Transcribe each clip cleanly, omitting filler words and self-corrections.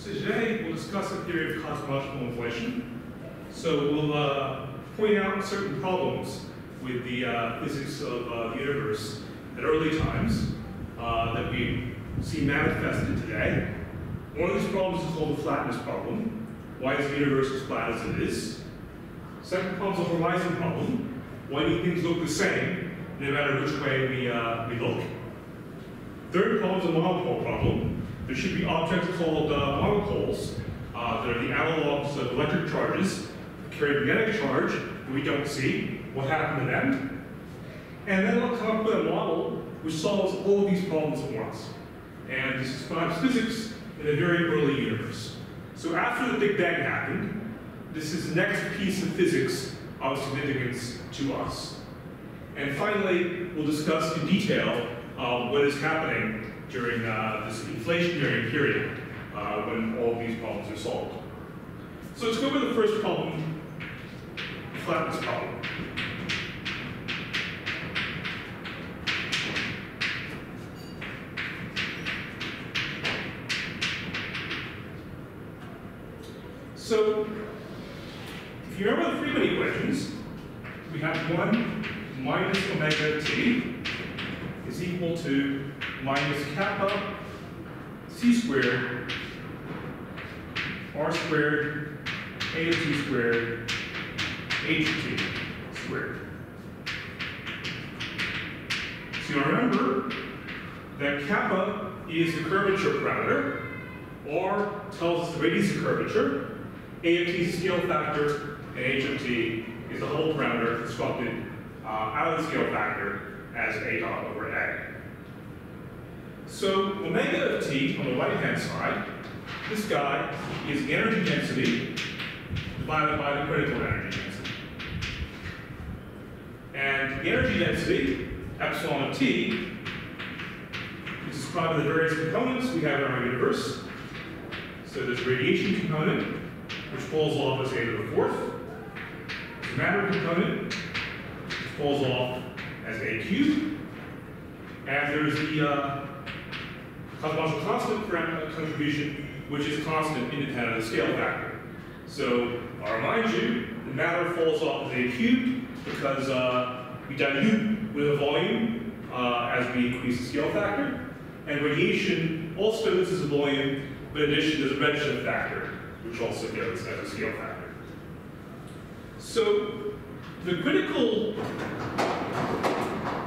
So today we'll discuss the theory of cosmological inflation. So we'll point out certain problems with the physics of the universe at early times that we see manifested today. One of these problems is called the flatness problem. Why is the universe as flat as it is? Second problem is the horizon problem. Why do things look the same no matter which way we look? Third problem is the monopole problem. There should be objects called monopoles that are the analogs of electric charges that carry a magnetic charge that we don't see. What happened to them? And then we'll come up with a model which solves all of these problems at once. And this describes physics in a very early universe. So after the Big Bang happened, this is the next piece of physics of significance to us. And finally, we'll discuss in detail what is happening during this inflationary period when all of these problems are solved. So let's go over the first problem, the flatness problem. So, if you remember the Freeman equations, we have 1 minus omega t is equal to minus kappa c squared r squared a of t squared h of t squared. So you remember that kappa is the curvature parameter, r tells us the radius of curvature, a of t is the scale factor, and h of t is the Hubble parameter constructed out of the scale factor as a dot over a. So omega of t on the right-hand side, this guy is the energy density divided by the critical energy density. And the energy density, epsilon of t, is described by the various components we have in our universe. So there's a radiation component, which falls off as a to the fourth. There's a matter component, which falls off as a cubed. And there's the cosmological constant contribution, which is constant independent of the scale factor. So I'll remind you, the matter falls off as a cubed because we dilute with a volume as we increase the scale factor. And radiation also loses a volume, but in addition there's a redshift factor, which also goes as a scale factor. So the critical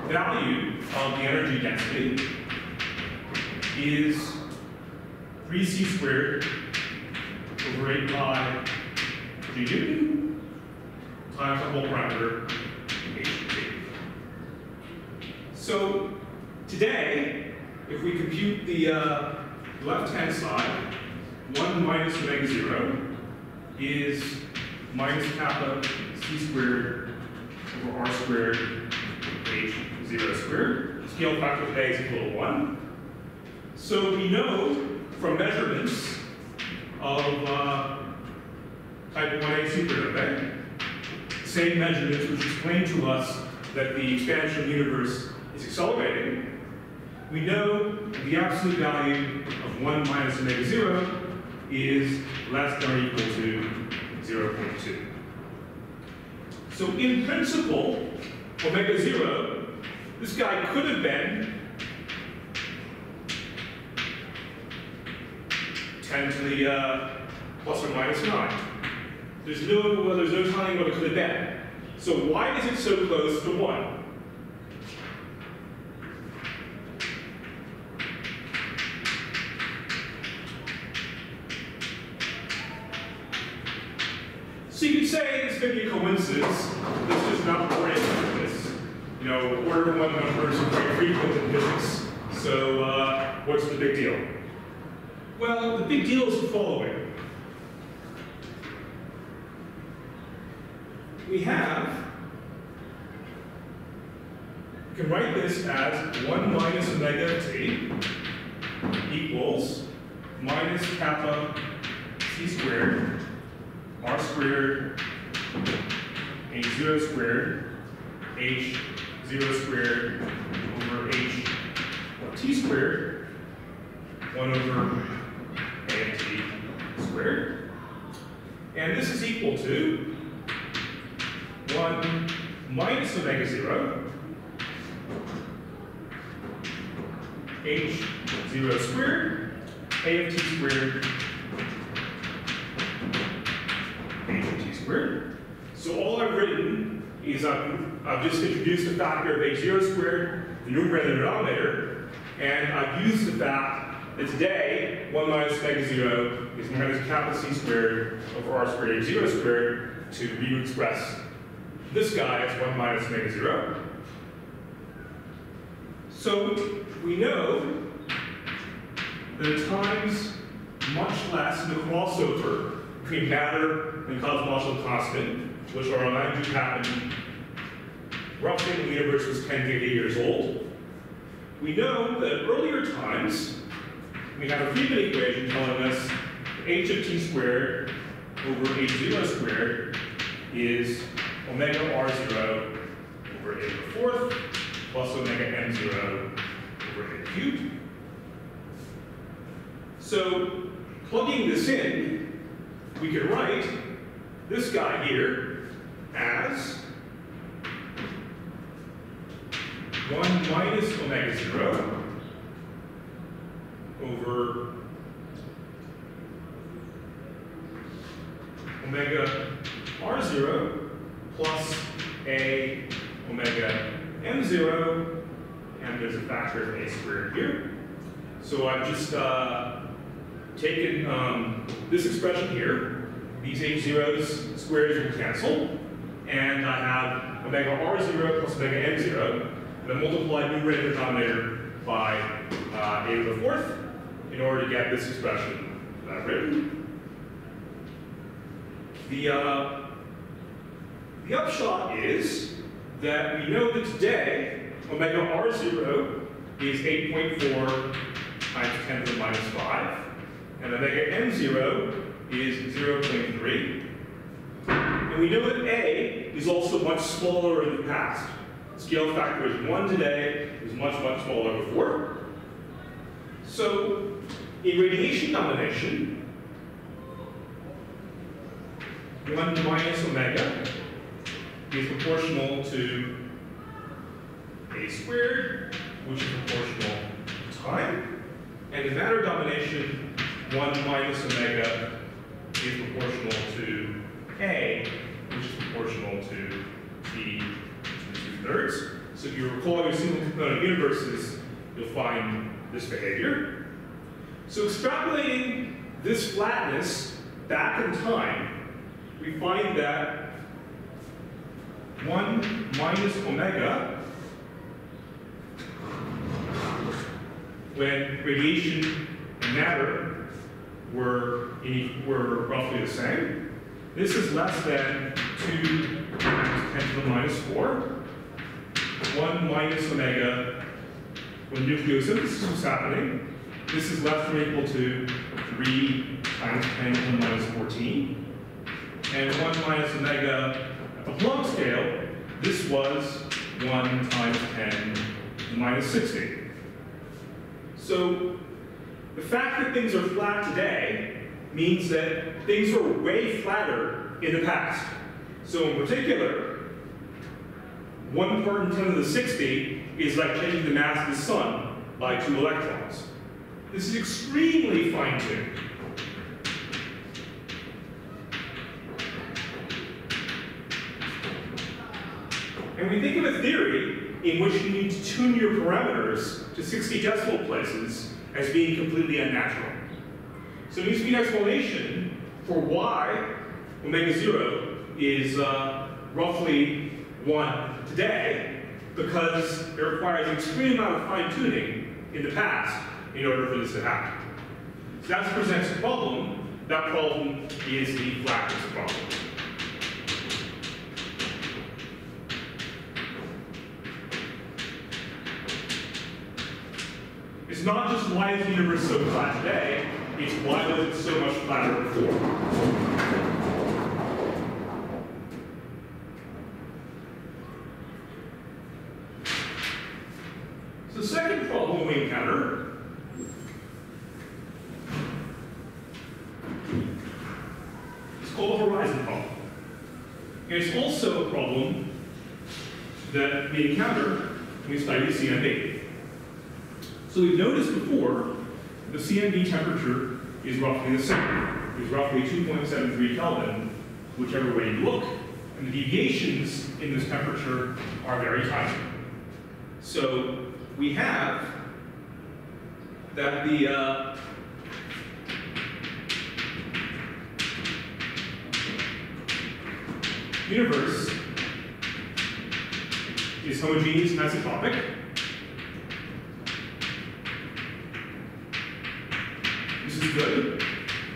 value of the energy density is 3c squared over 8 pi g Newton times the Hubble parameter h of t. So today, if we compute the left-hand side, 1 minus omega 0 is minus kappa c squared over r squared h 0 squared. The scale factor today is equal to 1. So we know from measurements of type 1a supernovae, same measurements which explain to us that the expansion of the universe is accelerating, we know that the absolute value of 1 minus omega 0 is less than or equal to 0.2. So in principle, omega 0, this guy could have been 10 to the plus or minus 9. There's no telling what it could have been. So why is it so close to 1? So you could say this could be a coincidence. Let's just not worry about this. You know, order 1 numbers are quite frequent in physics. So what's the big deal? Well, the big deal is the following. We can write this as 1 minus omega t equals minus kappa c squared r squared h 0 squared h 0 squared over h of t squared 1 over a of t squared. And this is equal to 1 minus omega 0 h0 squared a of t squared h of t squared. So all I've written is I've just introduced a factor of h0 squared, the numerator and the denominator, and I've used the fact that today 1 minus omega 0 is minus capital C squared over r squared h0 squared to re-express this guy as 1 minus omega 0. So we know that at times much less in the crossover between matter and cosmological constant, which are allowed to happen roughly when the universe was 10 to 80 years old. We know that at earlier times, we have a Friedmann equation telling us that h of t squared over h0 squared is omega r0 over a to the fourth plus omega m0 over a cubed. So plugging this in, we could write this guy here as 1 minus omega 0 over omega r0 plus a omega m0, and there's a factor of a squared here. So I've just taken this expression here. These h0's squares will cancel, and I have omega r0 plus omega m0, and I multiply numerator and denominator by a to the fourth in order to get this expression that I've written. The upshot is that we know that today omega r0 is 8.4 times 10 to the minus 5, and omega m0 is 0.3. And we know that A is also much smaller in the past. Scale factor is 1 today, is much, much smaller before. So in radiation domination, 1 minus omega is proportional to a squared, which is proportional to time. And in matter domination, 1 minus omega is proportional to a, which is proportional to t to the 2/3. So if you recall your single component universes, you'll find this behavior. So extrapolating this flatness back in time, we find that 1 minus omega, when radiation and matter were roughly the same, this is less than 2 times 10 to the minus 4. 1 minus omega, when nucleosynthesis was happening, this is less than or equal to 3 times 10 to the minus 14. And 1 minus omega at the Planck scale, this was 1 times 10 to the minus 60. So the fact that things are flat today means that things were way flatter in the past. So in particular, 1 part in 10 to the 60 is like changing the mass of the sun by 2 electrons. This is extremely fine-tuned. And we think of a theory in which you need to tune your parameters to 60 decimal places as being completely unnatural. So there needs to be an explanation for why omega 0 is roughly 1 today, because it requires an extreme amount of fine-tuning in the past in order for this to happen. So that presents a problem. That problem is the flatness problem. It's not just why is the universe so flat today, it's why was it so much flatter before. So the second problem we encounter called the horizon problem. And it's also a problem that we encounter when we study the CMB. So we've noticed before, the CMB temperature is roughly the same. It's roughly 2.73 Kelvin, whichever way you look, and the deviations in this temperature are very tiny. So we have that the universe is homogeneous and isotropic. This is good.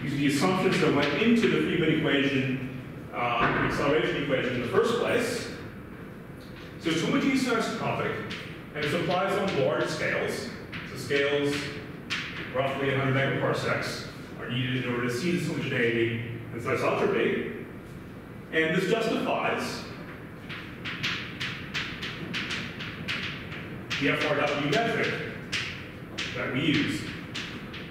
These are the assumptions that went into the Friedmann equation, acceleration equation in the first place. So it's homogeneous and isotropic, and it applies on large scales. So scales roughly 100 megaparsecs are needed in order to see this homogeneity and isotropy. And this justifies the FRW metric that we use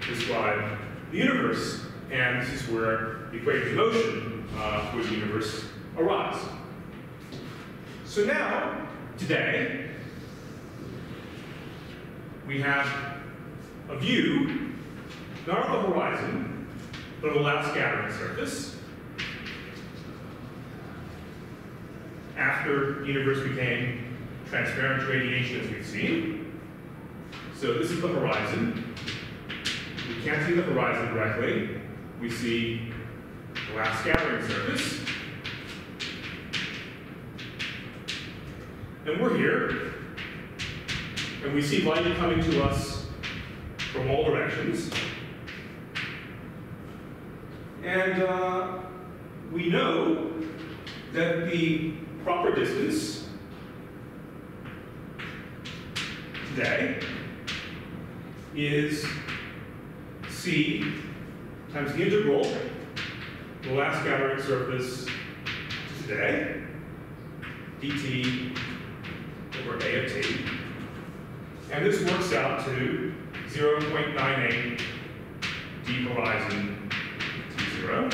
to describe the universe. And this is where the equation of motion for the universe arise. So now, today, we have a view, not of the horizon, but of the last scattering surface. After the universe became transparent to radiation, as we've seen. So this is the horizon. We can't see the horizon directly. We see the last scattering surface. And we're here. And we see light coming to us from all directions. And we know that the proper distance today is c times the integral of the last scattering surface today, dt over a of t. And this works out to 0.98 d horizon t0.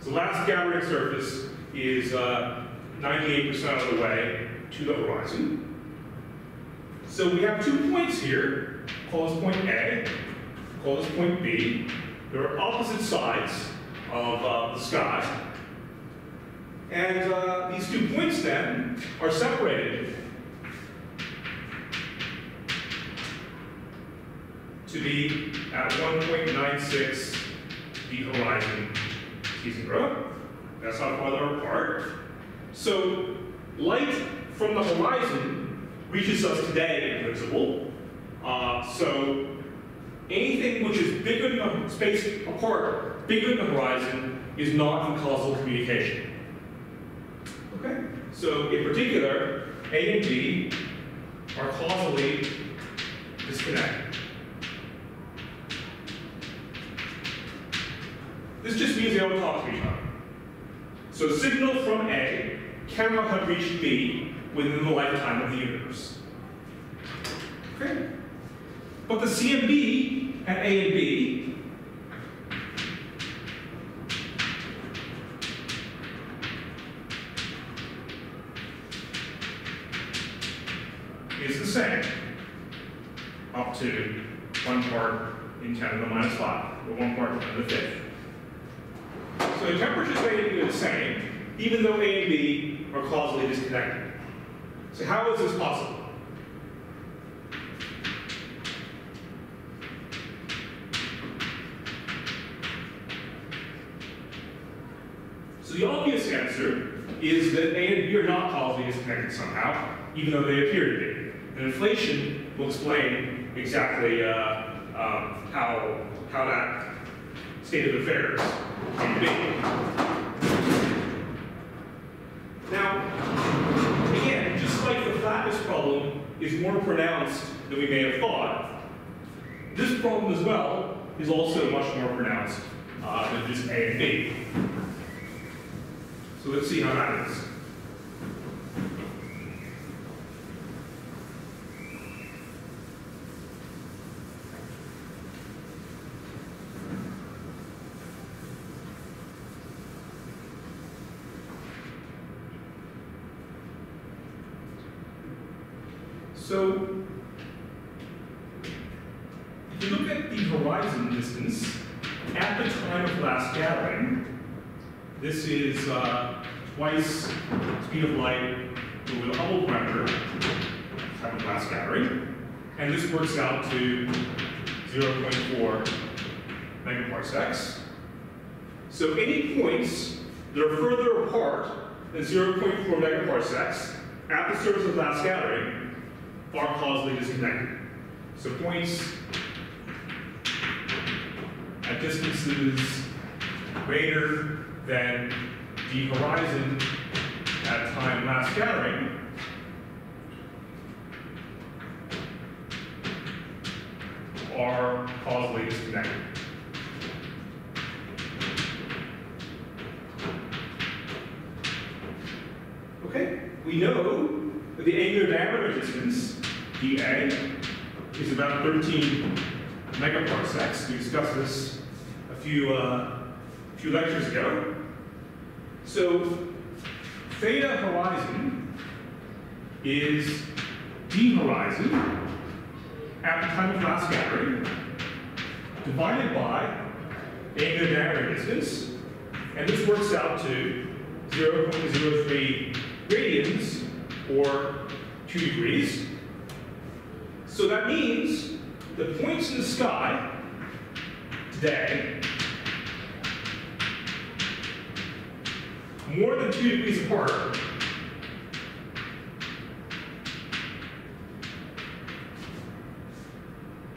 So the last scattering surface is 98% of the way to the horizon. So we have 2 points here. Call this point A, call this point B. They're opposite sides of the sky. And these 2 points then are separated to be at 1.96 the horizon t0. That's how far they're apart. So light from the horizon reaches us today in principle. So anything which is bigger than the space apart, bigger than the horizon, is not in causal communication. Okay? So in particular, A and B are causally disconnected. This just means they don't talk to each other. So the signal from A cannot have reached B within the lifetime of the universe. Okay? But the CMB at A and B is the same, up to 1 part in 10 to the minus 5, or 1 part in 10 to the 5th. So the temperatures of A and B are the same, even though A and B are causally disconnected. So how is this possible? So the obvious answer is that A and B are not causally disconnected somehow, even though they appear to be. And inflation will explain exactly how that state of affairs can be. Now, again, just like the flatness problem is more pronounced than we may have thought, this problem as well is also much more pronounced than just A and B. So let's see how that is. So if you look at the horizon distance at the time of last gathering, this is twice speed of light over the Hubble parameter, time of last gathering, and this works out to 0.4 megaparsecs. So any points that are further apart than 0.4 megaparsecs at the surface of last gathering are causally disconnected. So points at distances greater than the horizon at time last gathering are causally disconnected. Okay, we know that the angular diameter distance, dA, is about 13 megaparsecs. We discussed this a few lectures ago. So theta horizon is d horizon at the time of last gathering divided by the angular diameter distance, and this works out to 0.03 radians, or 2 degrees. So that means the points in the sky today more than 2 degrees apart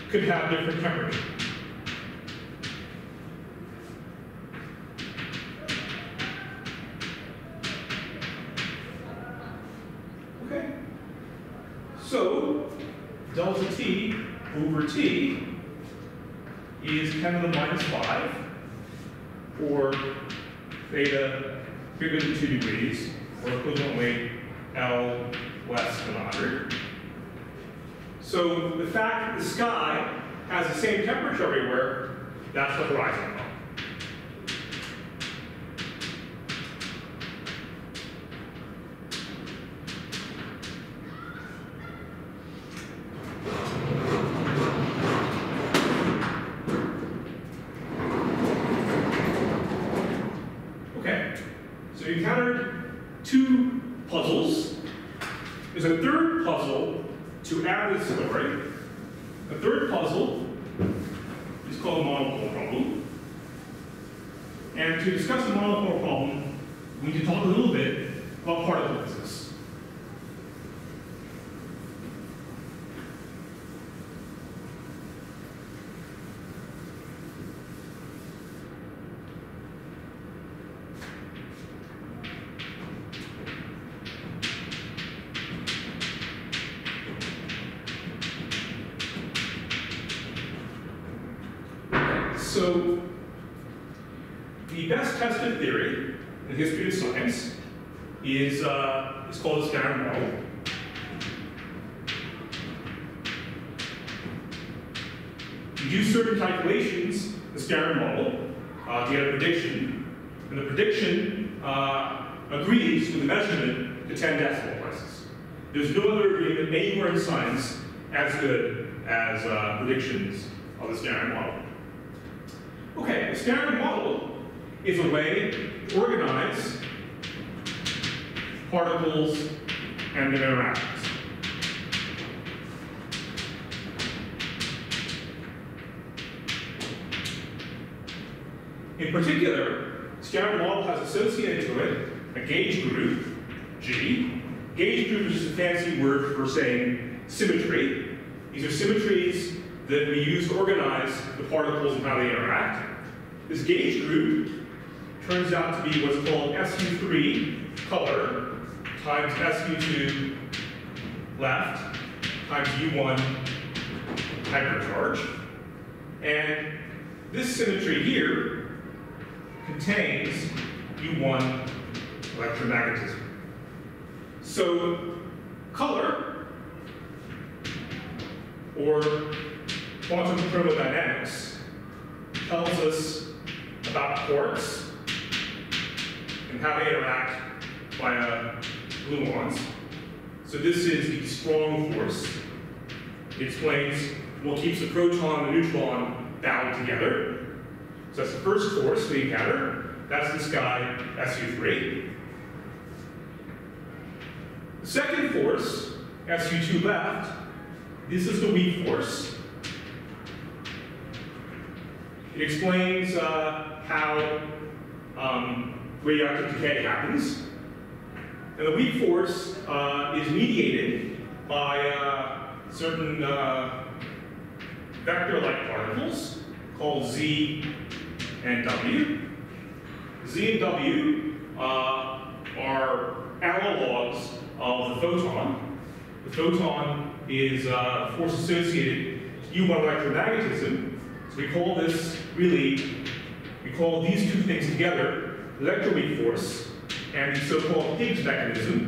could have different temperature. Okay. So delta T over T is 10 to the minus 5 for theta bigger than 2 degrees, or equivalently L less than 100. So the fact that the sky has the same temperature everywhere, that's the horizon level. Okay, so you encountered 2 puzzles. There's a third puzzle to add to the story. The third puzzle is called the monopole problem. And to discuss the monopole problem, we need to talk a little bit about particle physics. So, the best tested theory in the history of science is called the standard model. You do certain calculations in the standard model to get a prediction, and the prediction agrees with the measurement to 10 decimal places. There's no other agreement anywhere in science as good as predictions of the standard model. Okay, the standard model is a way to organize particles and their interactions. In particular, the standard model has associated to it a gauge group, G. Gauge group is just a fancy word for saying symmetry. These are symmetries that we use to organize the particles and how they interact. This gauge group turns out to be what's called SU3 color times SU2 left times U1 hypercharge. And this symmetry here contains U1 electromagnetism. So color, or quantum thermodynamics, tells us about quarks and how they interact via gluons. So this is the strong force It explains what keeps the proton and the neutron bound together. So that's the first force we encounter. That's this guy, SU3. The second force, SU2 left, this is the weak force. It explains how radioactive decay happens. And the weak force is mediated by certain vector-like particles called Z and W. Z and W are analogs of the photon. The photon is force associated to U1 electromagnetism. So we call this we call these two things together electroweak force, and the so-called Higgs mechanism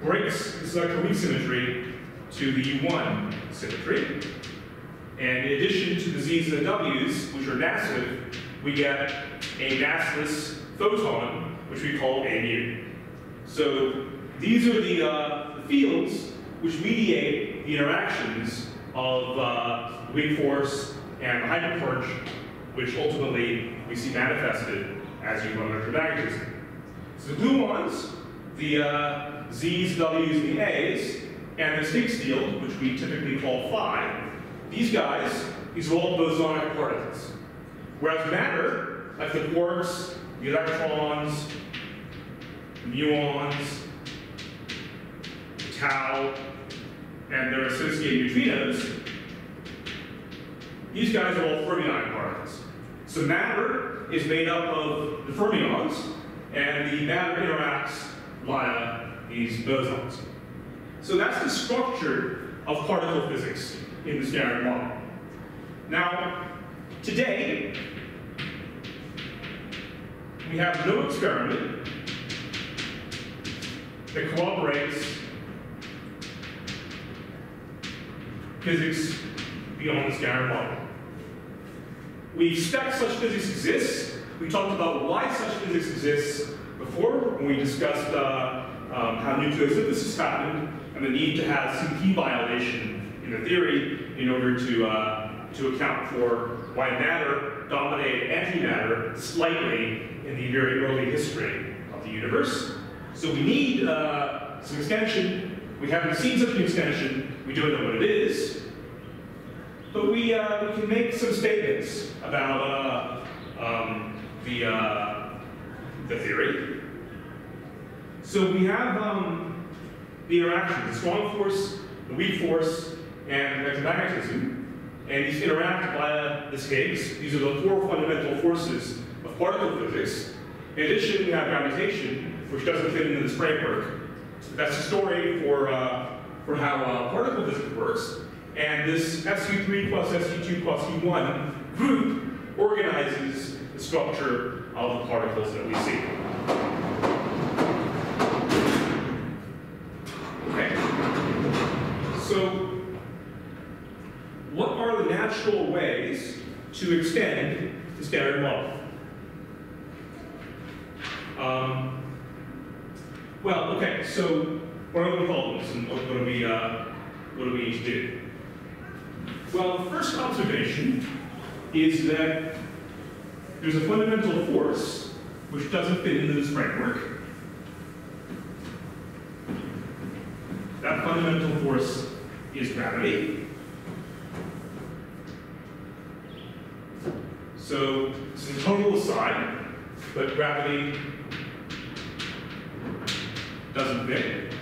breaks this electroweak symmetry to the U1 symmetry. And in addition to the Z's and the W's, which are massive, we get a massless photon, which we call A mu. So these are the fields which mediate the interactions of weak force and hypercharge, which ultimately we see manifested as U1 electromagnetism. So the gluons, the Z's, W's, and the A's, and this Higgs field, which we typically call phi, these are all bosonic particles. Whereas matter, like the quarks, the electrons, the muons, the tau, and their associated neutrinos, these guys are all fermionic particles. So matter is made up of the fermions, and the matter interacts via these bosons. So that's the structure of particle physics in the Standard Model. Now, today, we have no experiment that corroborates physics beyond the Standard Model. We expect such physics exists. We talked about why such physics exists before when we discussed how nucleosynthesis happened and the need to have CP violation in the theory in order to account for why matter dominated antimatter slightly in the very early history of the universe. So we need some extension. We haven't seen such an extension. We don't know what it is. But we can make some statements about the theory. So we have the interactions, the strong force, the weak force, and electromagnetism, and these interact via this Higgs. These are the four fundamental forces of particle physics. In addition, we have gravitation, which doesn't fit into this framework. So that's the story for how particle physics works. And this SU3 plus SU2 plus U1 group organizes the structure of the particles that we see. Okay. So, what are the natural ways to extend the Standard Model? Well, okay, so what are the problems and what do we need to do? Well, the first observation is that there's a fundamental force which doesn't fit into this framework. That fundamental force is gravity. So this is a total aside, but gravity doesn't fit.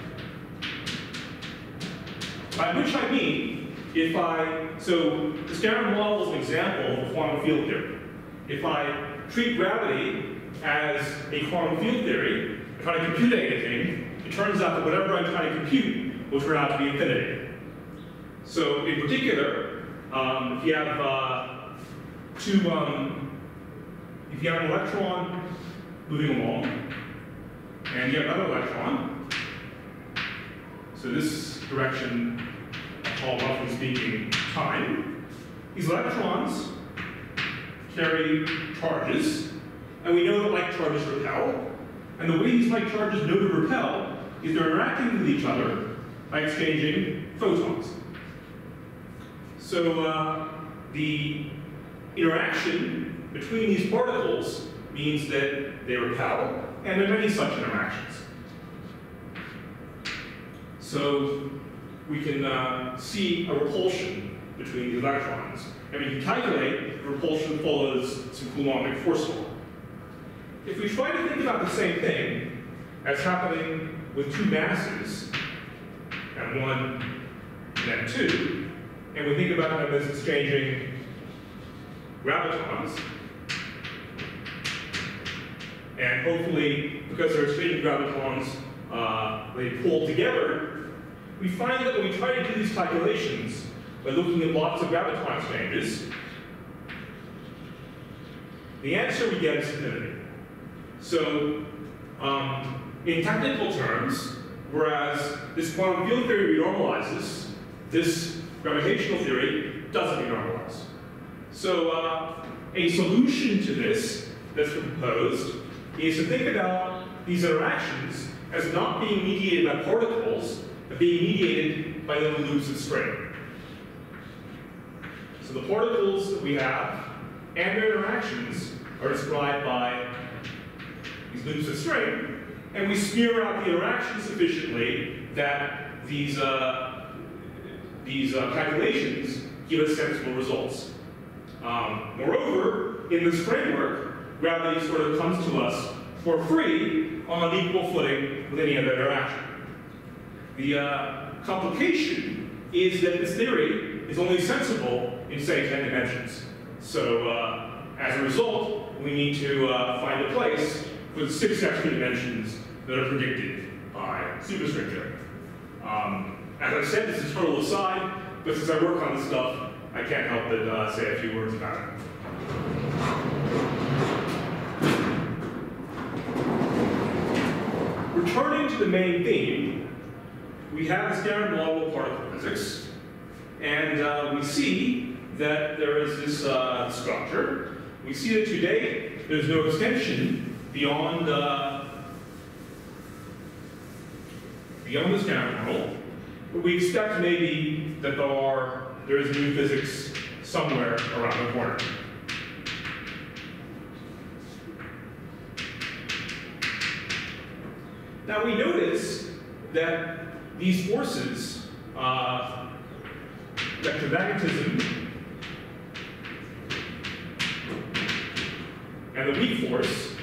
By which I mean, so the Standard Model is an example of quantum field theory. If I treat gravity as a quantum field theory, and try to compute anything, it turns out that whatever I'm trying to compute will turn out to be infinity. So in particular, if you have if you have an electron moving along, and you have another electron, so this direction I call, roughly speaking, time. These electrons carry charges, and we know that like charges repel. And the way these like charges know to repel is they're interacting with each other by exchanging photons. So the interaction between these particles means that they repel, and there are many such interactions. So we can see a repulsion between the electrons, and we can calculate the repulsion follows some Coulombic force law. If we try to think about the same thing as happening with two masses, M1 and M2, and we think about them as exchanging gravitons, and hopefully, because they're exchanging gravitons, they pull together, we find that when we try to do these calculations by looking at lots of graviton exchanges, the answer we get is infinity. So, in technical terms, whereas this quantum field theory renormalizes, this gravitational theory doesn't renormalize. So, a solution to this that's proposed is to think about these interactions as not being mediated by particles, but being mediated by little loops of string. So the particles that we have and their interactions are described by these loops of string, and we smear out the interactions sufficiently that these calculations give us sensible results. Moreover, in this framework, gravity sort of comes to us for free on an equal footing with any other interaction. The complication is that this theory is only sensible in, say, 10 dimensions. So as a result, we need to find a place for the 6 extra dimensions that are predicted by superstring theory. As I said, this is a total aside, but since I work on this stuff, I can't help but say a few words about it. Returning to the main theme, we have the standard model of particle physics, and we see that there is this structure. We see that today there's no extension beyond the standard model, but we expect maybe that there is new physics somewhere around the corner. Now we notice that these forces, electromagnetism and the weak force,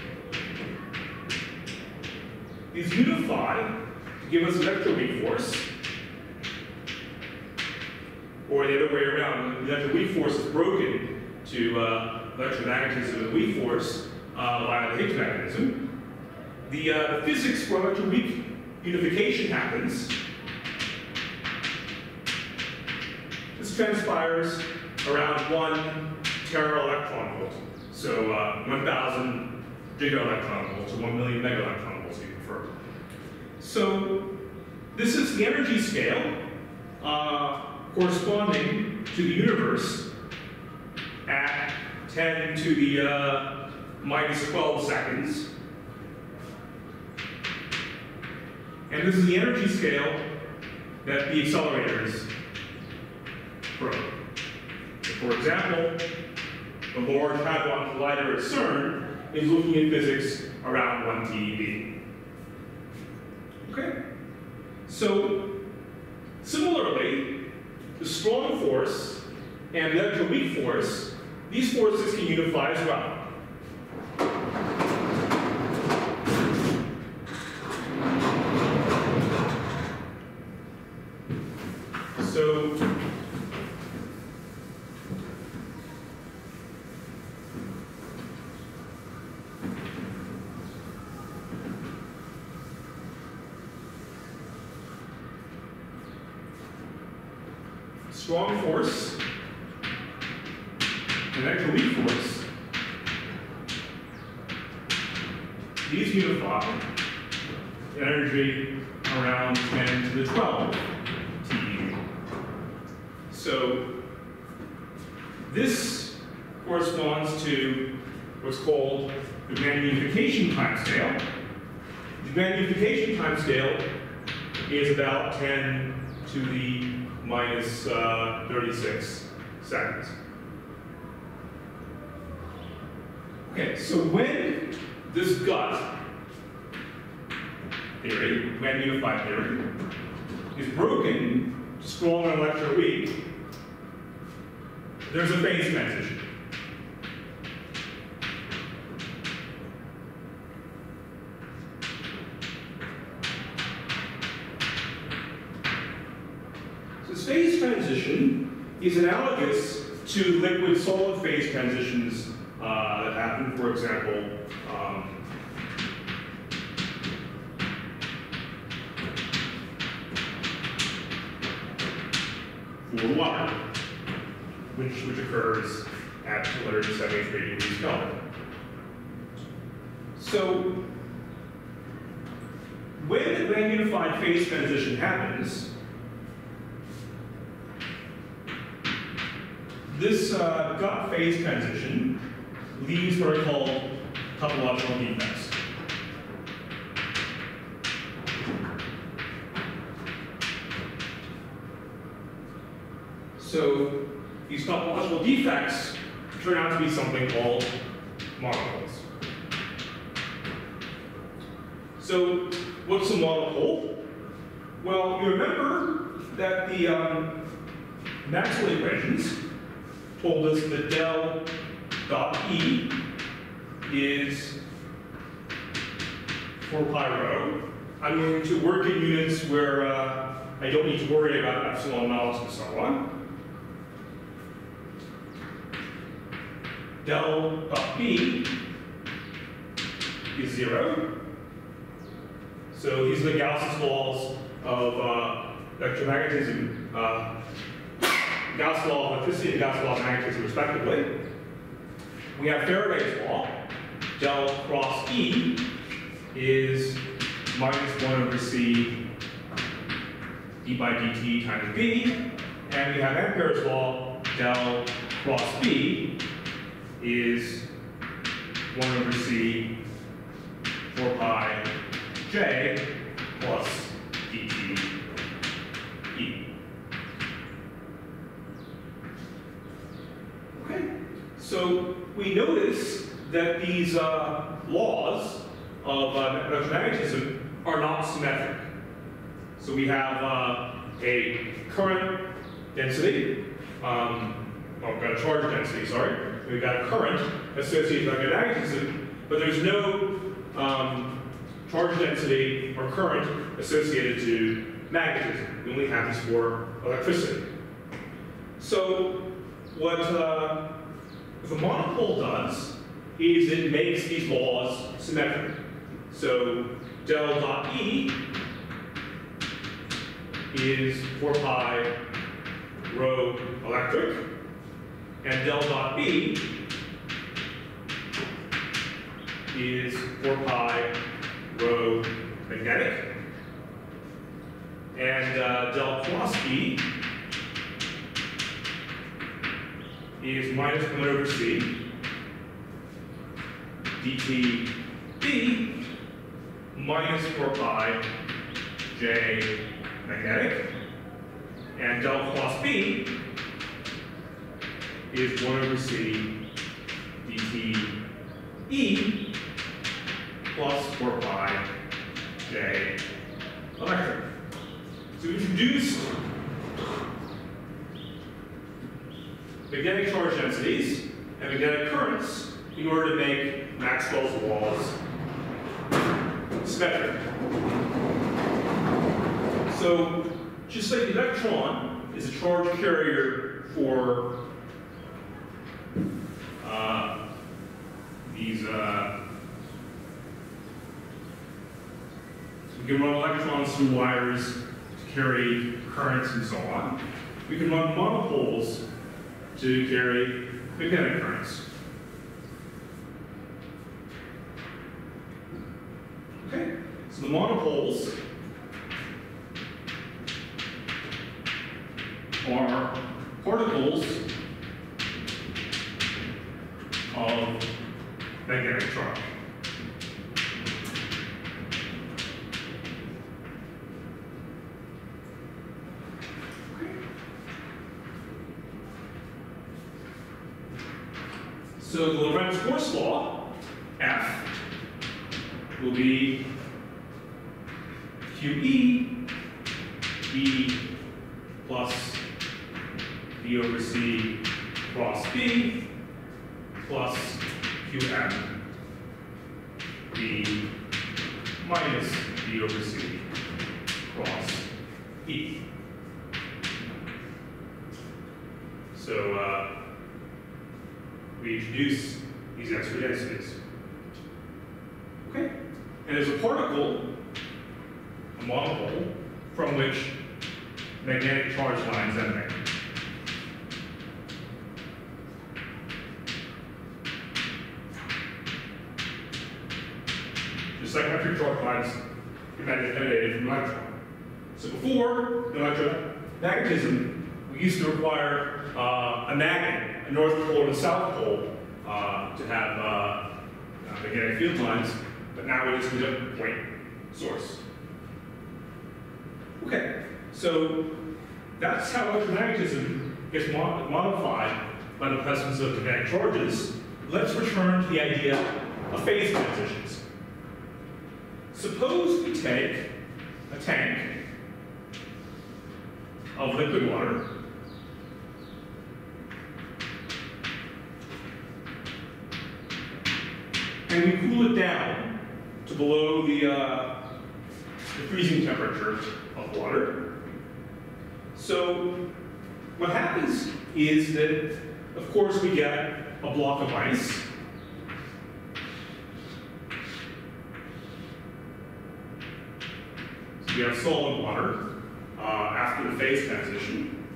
these unify to give us electroweak force, or the other way around, the electroweak force is broken to electromagnetism and weak force via the Higgs mechanism. The physics for electroweak unification happens. This transpires around 1 tera-electron volt. So 1,000 giga-electron volts, or 1 million mega-electron volts, if you prefer. So this is the energy scale corresponding to the universe at 10 to the minus 12 seconds. And this is the energy scale that the accelerators probe. For example, the Large Hadron Collider at CERN is looking at physics around 1 TeV. Okay? So, similarly, the strong force and the electroweak force, these forces can unify as well. So, strong force and electroweak force, these unify energy around 10 to the 12 TeV. So this corresponds to what's called the grand unification timescale. The grand unification timescale is about 10 to the minus 36 seconds. Okay, so when this gut theory, when unified theory, is broken to smaller and lecture weak, there's a phase transition. So this phase transition is analogous to liquid-solid phase transitions that happen, for example, for water, which occurs at 273 degrees Kelvin. So when the unified phase transition happens, this gut phase transition leaves what are called topological defects. So these topological defects turn out to be something called monopoles. So what's a monopole? Well, you remember that the Maxwell equations told us that del dot E is 4 pi rho. I'm going to work in units where I don't need to worry about epsilon naught and so on. Del dot B is 0. So these are the Gauss's laws of electromagnetism, Gauss law of electricity and Gauss law of magnetism, respectively. We have Faraday's law. Del cross E is minus 1 over C d by dt times B. And we have Ampere's law. Del cross B is 1 over C 4 pi J plus dt E. Okay, so we notice that these laws of electromagnetism are not symmetric. So we have a current density, we've got a charge density, sorry. We've got a current associated with magnetism, but there's no charge density or current associated to magnetism. We only have these for electricity. So what the monopole does is it makes these laws symmetric. So del dot E is 4 pi rho electric, and del dot B is 4 pi rho magnetic, and del cross B is minus 1 over C dt B minus 4 pi J magnetic, and del cross B is 1 over C dt E plus 4 pi J electric. So we introduced magnetic charge densities and magnetic currents in order to make Maxwell's laws symmetric. So just like the electron is a charge carrier for these, so we can run electrons through wires to carry currents and so on. We can run monopoles to carry magnetic currents. Okay, so the monopoles are particles of magnetic charge. So the Lorentz force law, F, will be QE, E plus B over C cross B plus QM, B minus B over C cross E. So we introduce these extra densities. Okay? And there's a particle, a monopole, from which magnetic charge lines emanate. Just like electric charge lines emanated from an electron. So before electromagnetism, we used to require a magnet, a north pole and a south pole, to have magnetic field lines, but now we just need a point source. Okay, so that's how electromagnetism gets modified by the presence of magnetic charges. Let's return to the idea of phase transitions. Suppose we take a tank of liquid water and we cool it down to below the freezing temperature of water. So what happens is that, of course, we get a block of ice. So we have solid water after the phase transition.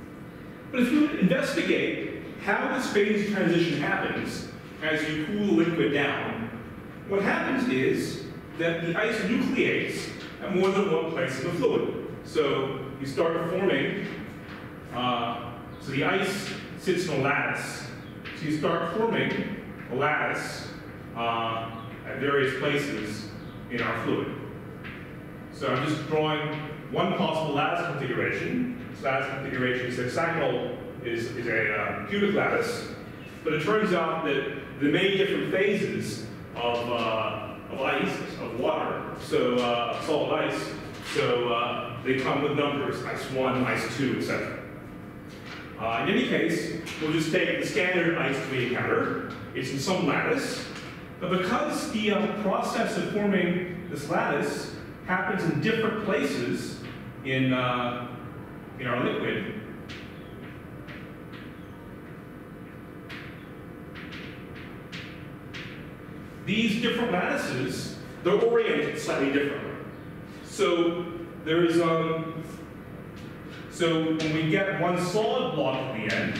But if you investigate how this phase transition happens as you cool the liquid down, what happens is that the ice nucleates at more than one place in the fluid. So you start forming, so the ice sits in a lattice. So you start forming a lattice at various places in our fluid. So I'm just drawing one possible lattice configuration. This lattice configuration is hexagonal, is a cubic lattice. But it turns out that the many different phases of ice, of water, so solid ice, so they come with numbers, ice 1, ice 2, etc. In any case, we'll just take the standard ice we encounter. It's in some lattice, but because the process of forming this lattice happens in different places in our liquid, these different lattices, they're oriented slightly differently. So there is so when we get one solid block at the end,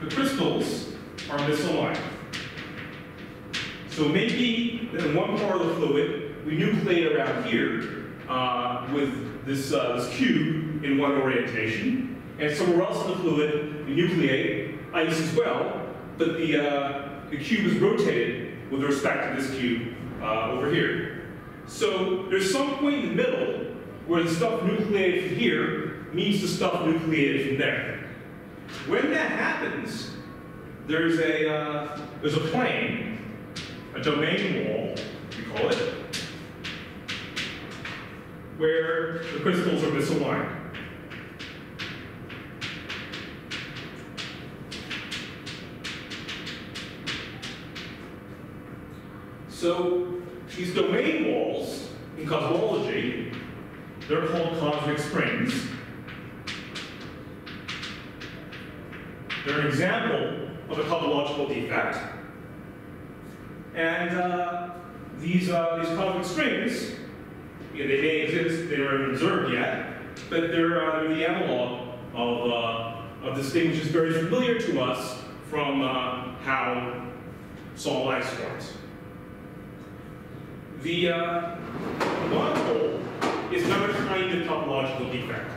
the crystals are misaligned. So maybe in one part of the fluid, we nucleate around here with this cube in one orientation, and somewhere else in the fluid, we nucleate ice as well, but the cube is rotated with respect to this cube over here. So there's some point in the middle where the stuff nucleated from here meets the stuff nucleated from there. When that happens, there's a plane, a domain wall, we call it, where the crystals are misaligned. So these domain walls in cosmology, they're called cosmic springs. They're an example of a cosmological defect. And these cosmic springs, they may exist, they aren't observed yet, but they're the analog of this thing which is very familiar to us from how solid ice forms. The monopole is another kind of topological defect.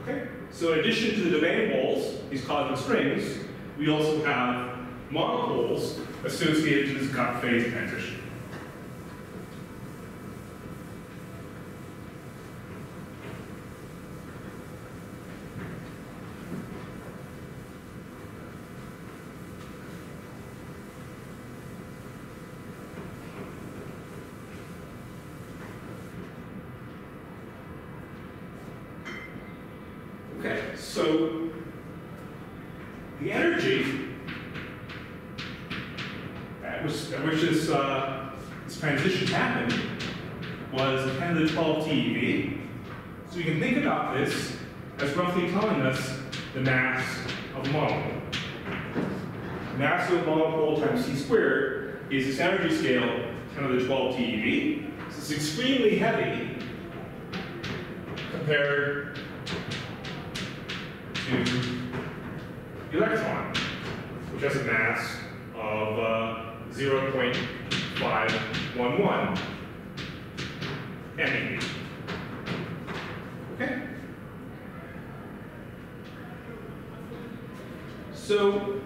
Okay? So in addition to the domain walls, these cosmic springs, we also have monopoles associated to this cut phase transition. So the energy at which this transition happened was 10 to the 12 TeV. So we can think about this as roughly telling us the mass of a monopole. Mass of a monopole times c squared is this energy scale 10 to the 12 TeV. So it's extremely heavy compared to the electron, which has a mass of 0.511 MeV. Okay? So,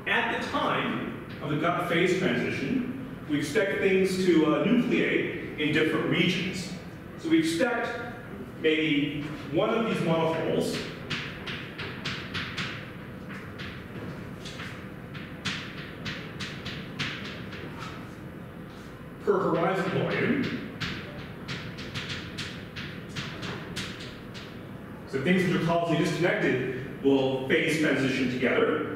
at the time of the gut phase transition, we expect things to nucleate in different regions. So we expect maybe one of these monopoles per horizon volume. So things that are causally disconnected will phase transition together.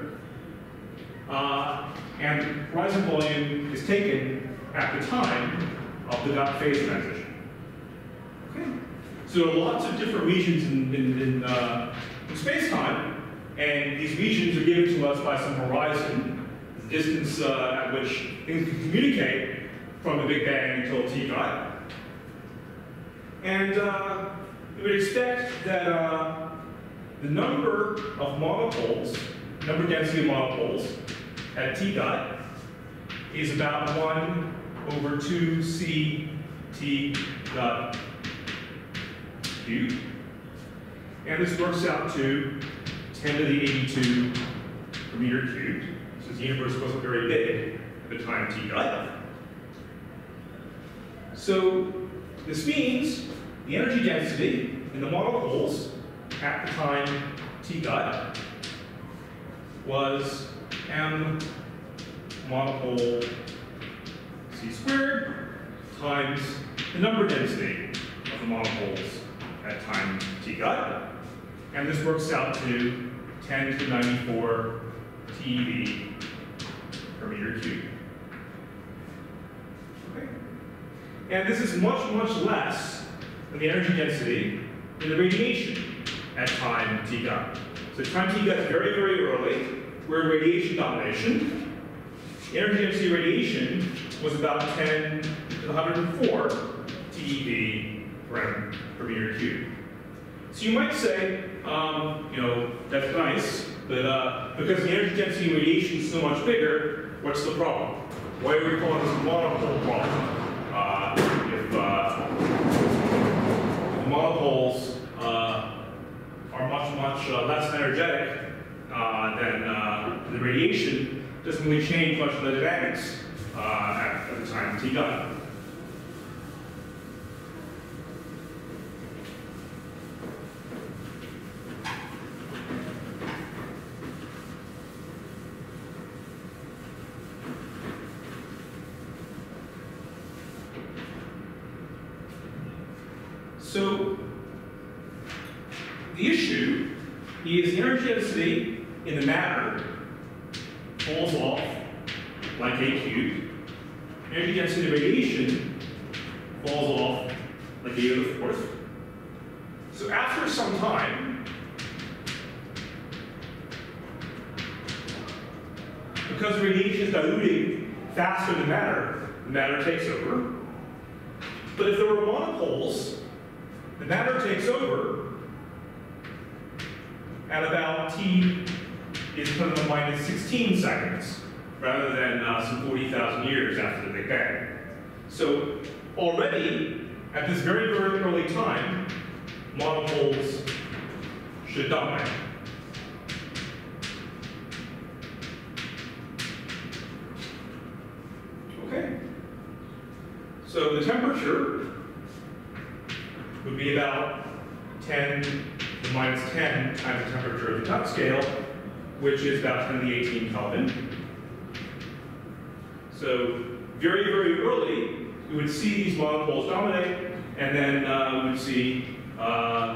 And horizon volume is taken at the time of the gut phase transition. Okay. So there are lots of different regions in space-time, and these regions are given to us by some horizon, the distance at which things can communicate from the Big Bang until T gut. And we would expect that the number of monopoles, number density of monopoles at T gut is about 1 over 2c T gut cubed. And this works out to 10 to the 82 per meter cubed, since the universe wasn't very big at the time T gut. So this means the energy density in the monopoles at the time T gut was m monopole c squared times the number density of the monopoles at time T gut. And this works out to 10 to the 94 TeV per meter cubed. Okay. And this is much, much less than the energy density in the radiation at time T gut. So time T gut is very, very early. We're in radiation domination. The energy density of radiation was about 10 to the 104 TeV per meter cubed. So you might say, that's nice, but because the energy density of radiation is so much bigger, what's the problem? Why are we calling this a monopole problem? If the monopoles are much, much less energetic than the radiation, doesn't really change much of the dynamics at the time T gut. So the issue is the energy density in the matter falls off like a cubed. Energy density of radiation falls off like a to the fourth. So after some time, because radiation is diluting faster than matter, the matter takes over. But if there were monopoles, the matter takes over at about T is 10 to the minus 16 seconds, rather than some 40,000 years after the Big Bang. So already, at this very, very early time, monopoles should dominate. Okay. So the temperature would be about 10 to the minus 10 times the temperature of the top scale, which is about 10 to the 18 Kelvin. So very, very early, we would see these monopoles dominate, and then we would see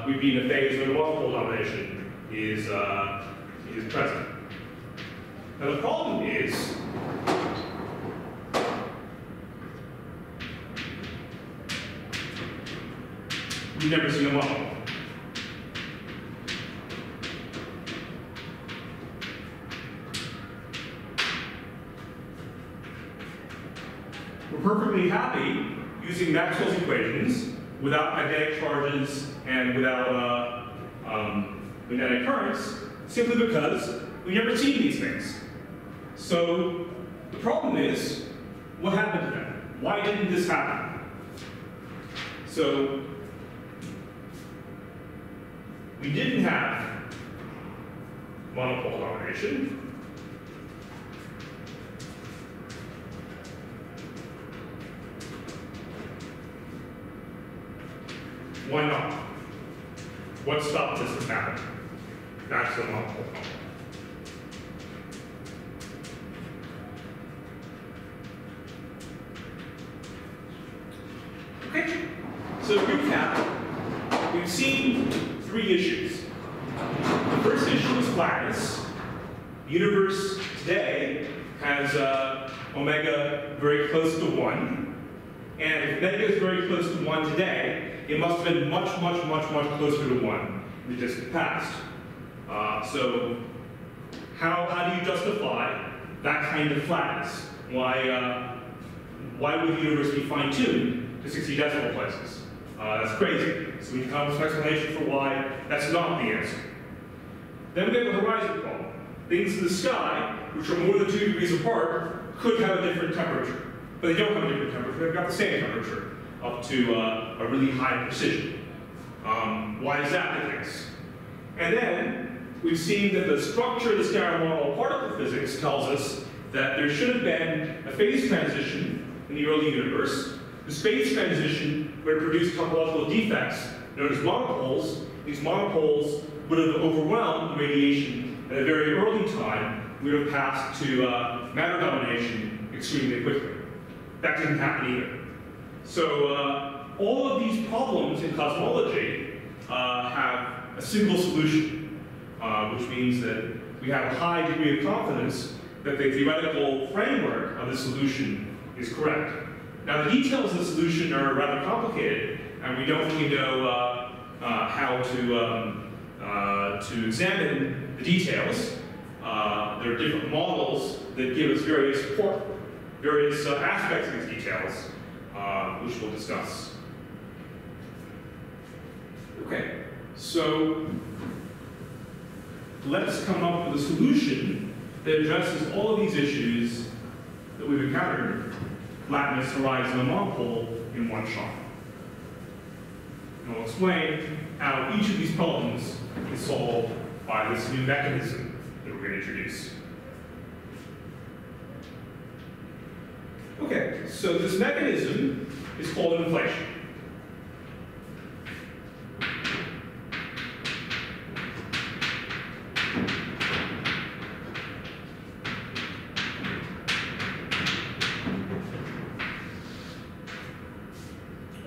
we'd be in a phase where the monopole domination is present. Now the problem is, we've never seen a monopole. We're perfectly happy using Maxwell's equations without magnetic charges and without magnetic currents, simply because we've never seen these things. So the problem is, what happened to them? Why didn't this happen? So we didn't have monopole domination. Why not? What stopped this from happening? That's the monopole. Okay, so to recap, we've seen three issues. The first issue is flatness. The universe today has omega very close to 1. And if omega is very close to 1 today, it must have been much, much, much, much closer to 1 in the distant past. So how do you justify that kind of flatness? Why would the universe be fine-tuned to 60 decimal places? That's crazy. So we can come up with an explanation for why that's not the answer. Then we have the horizon problem. Things in the sky, which are more than 2 degrees apart, could have a different temperature. But they don't have a different temperature, they've got the same temperature, up to a really high precision. Why is that the case? And then we've seen that the structure of the standard model of particle physics tells us that there should have been a phase transition in the early universe. This phase transition would have produced topological defects known as monopoles. These monopoles would have overwhelmed the radiation at a very early time. We would have passed to matter domination extremely quickly. That didn't happen either. So all of these problems in cosmology have a single solution, which means that we have a high degree of confidence that the theoretical framework of the solution is correct. Now the details of the solution are rather complicated, and we don't really know how to examine the details. There are different models that give us various aspects of these details, which we'll discuss. Okay, so let's come up with a solution that addresses all of these issues that we've encountered, flatness, horizon, and monopole, in one shot. And I'll explain how each of these problems is solved by this new mechanism that we're going to introduce. Okay, so this mechanism is called inflation.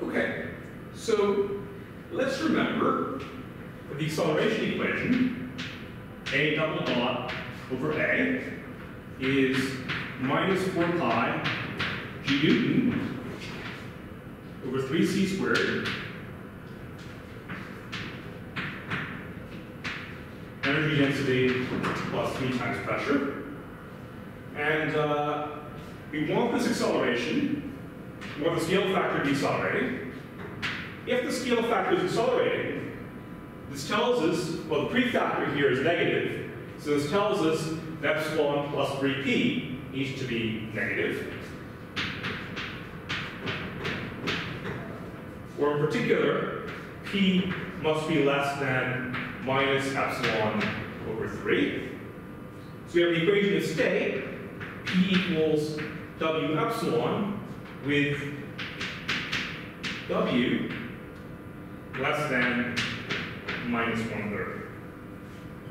Okay, so let's remember the acceleration equation, a double dot over a, is minus 4 pi g Newton over 3c squared, energy density plus 3 times pressure. And we want this acceleration, we want the scale factor to be accelerating. If the scale factor is accelerating, this tells us, well, the prefactor here is negative, so this tells us that epsilon plus 3p needs to be negative. Or in particular, p must be less than minus epsilon over 3. So we have the equation of state, p equals w epsilon, with w less than minus 1/3.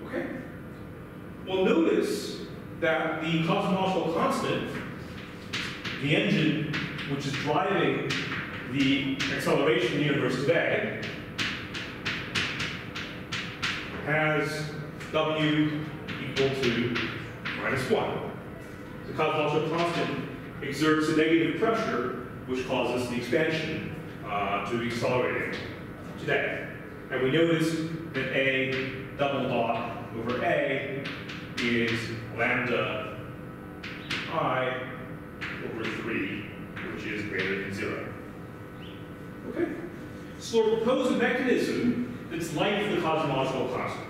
Okay? Well, notice that the cosmological constant, the engine which is driving the acceleration in the universe today, has W equal to -1. The cosmological constant exerts a negative pressure, which causes the expansion to be accelerating today. And we notice that A double dot over A is lambda I over 3, which is greater than 0. Okay? So we'll propose a mechanism that's like the cosmological constant,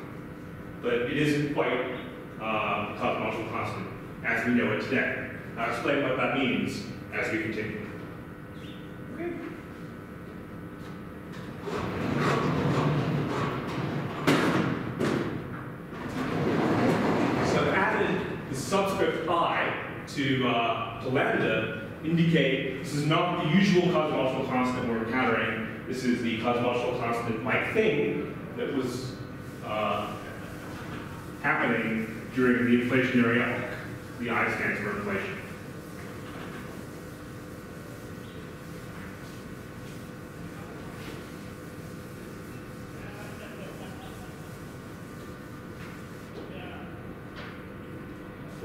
but it isn't quite the cosmological constant as we know it today. I'll explain what that means as we continue. Okay? So I've added the subscript I to lambda indicate this is not the usual cosmological constant we're encountering. This is the cosmological constant-like thing that was happening during the inflationary epoch. The I stands for inflation.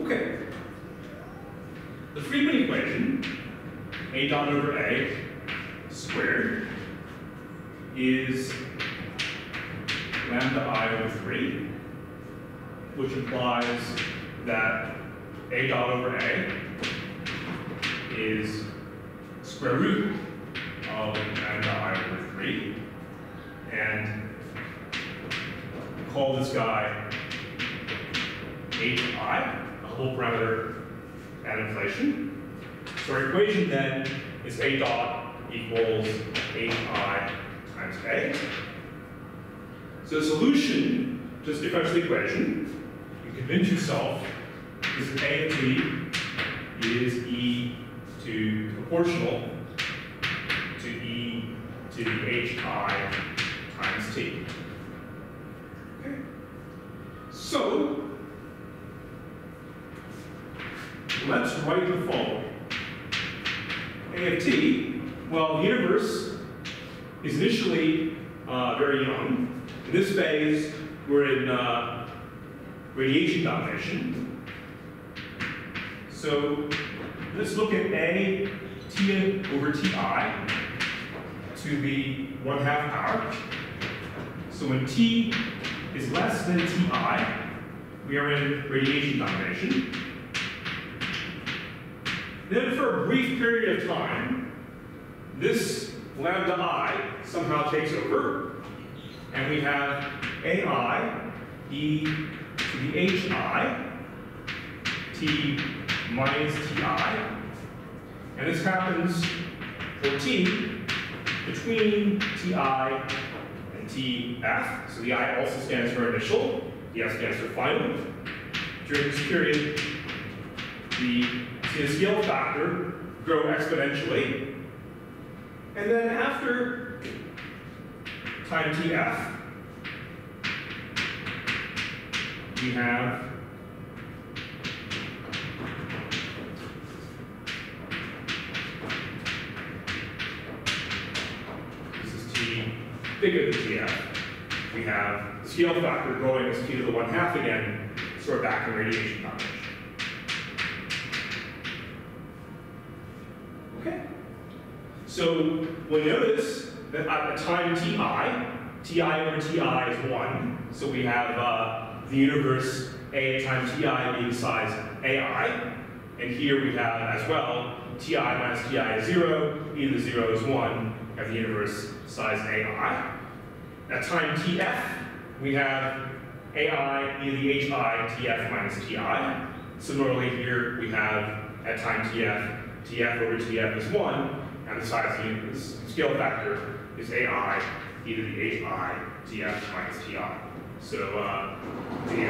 Okay. The Friedmann equation, A dot over A squared, is lambda I over 3, which implies that A dot over A is square root of lambda I over 3, and we call this guy HI, a whole parameter at inflation. So our equation then is A dot equals HI times A. So the solution to this differential equation, you convince yourself, is that A of t is E to proportional to E to the HI times T. Okay. So let's write the following. A of t, well, the universe is initially very young. In this phase, we're in radiation domination. So let's look at A t over ti to the 1/2 power. So when t is less than ti, we are in radiation domination. Then for a brief period of time, this lambda I somehow takes over, and we have AI e to the hi t minus ti, and this happens for t between ti and tf. So the I also stands for initial, the F stands for final. During this period, the scale factor grow exponentially, and then after time tf, we have this is t bigger than tf. We have the scale factor growing as t to the 1/2 again, so we're back in radiation domination. Okay. So we notice that at the time ti over ti is 1. So we have the universe A times ti being size ai. And here we have as well ti minus ti is 0, e to the 0 is 1, have the universe size ai. At time tf, we have ai e to the hi tf minus ti. Similarly here we have at time tf over tf is 1, and the size of the universe scale factor is ai e to the hi tf minus ti. So the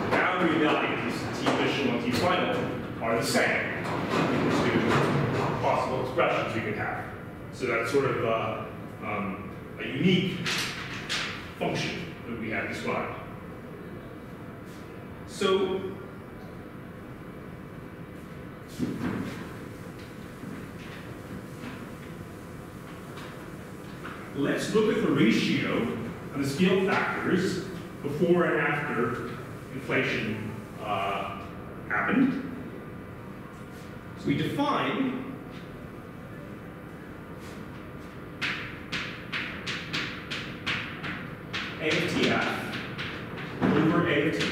boundary values t initial and t final are the same to possible expressions we could have. So that's sort of a unique function that we have described. So let's look at the ratio of the scale factors before and after inflation happened. So we define A of Tf over A of Ti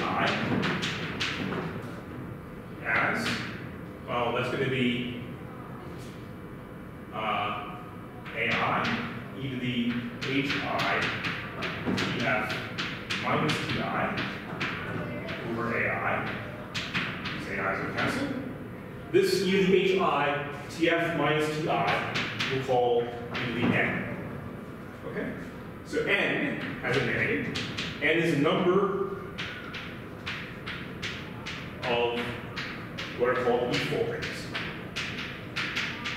as, well, that's going to be AI e to the hi Tf minus Ti over AI. Say i's will cancel. This e to the hi Tf minus Ti we'll call e to the n. Okay? So n has a name. N is a number of what are called E-fold rings.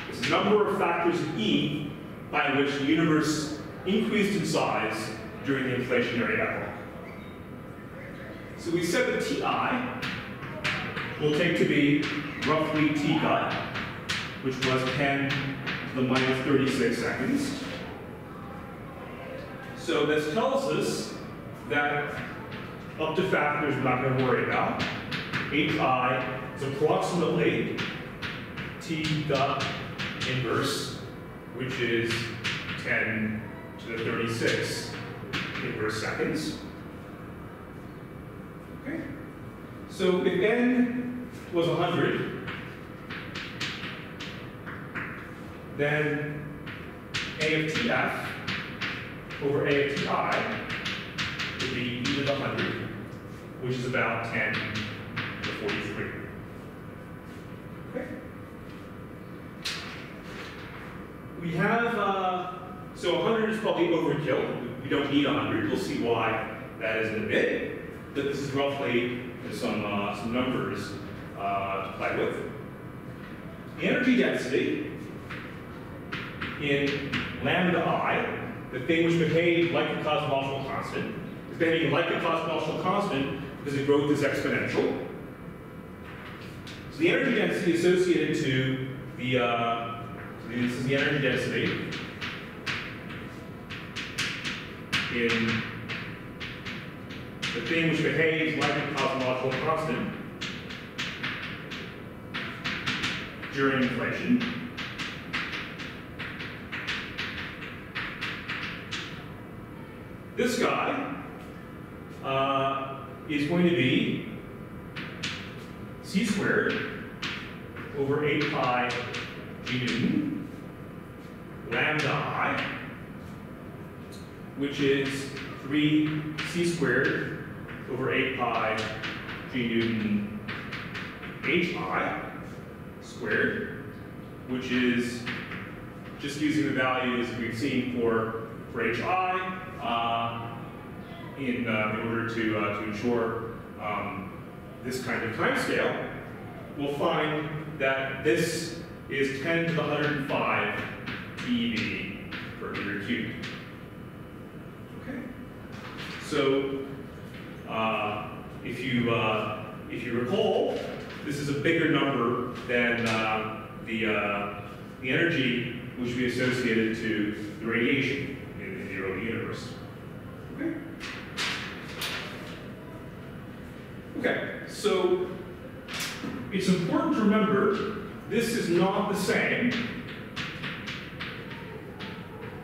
It's the number of factors of E by which the universe increased in size during the inflationary epoch. So we said that Ti will take to be roughly T gut, which was 10 to the minus 36 seconds. So this tells us that up to factors we're not going to worry about, Hi is approximately T gut inverse, which is 10 to the 36 inverse seconds. Okay. So if n was 100, then A of Tf over A of Ti would be e to the 100, which is about 10 to the 43. Okay. We have, so 100 is probably overkill. We don't need 100. We'll see why that is in a bit. But this is roughly some numbers to play with. The energy density in lambda I, the thing which behaved like a cosmological constant, is behaving like a cosmological constant because the growth is exponential. So the energy density associated to the, this is the energy density in the thing which behaves like a cosmological constant during inflation. This guy is going to be c squared over 8 pi g Newton lambda I, which is 3c squared over 8 pi g Newton hi squared, which is just using the values we've seen for hi in order to ensure this kind of time scale. We'll find that this is 10 to the 105 eV per meter cubed. Okay. So if you recall, this is a bigger number than the energy which we associated to the radiation in the early universe. Okay. Okay, so it's important to remember this is not the same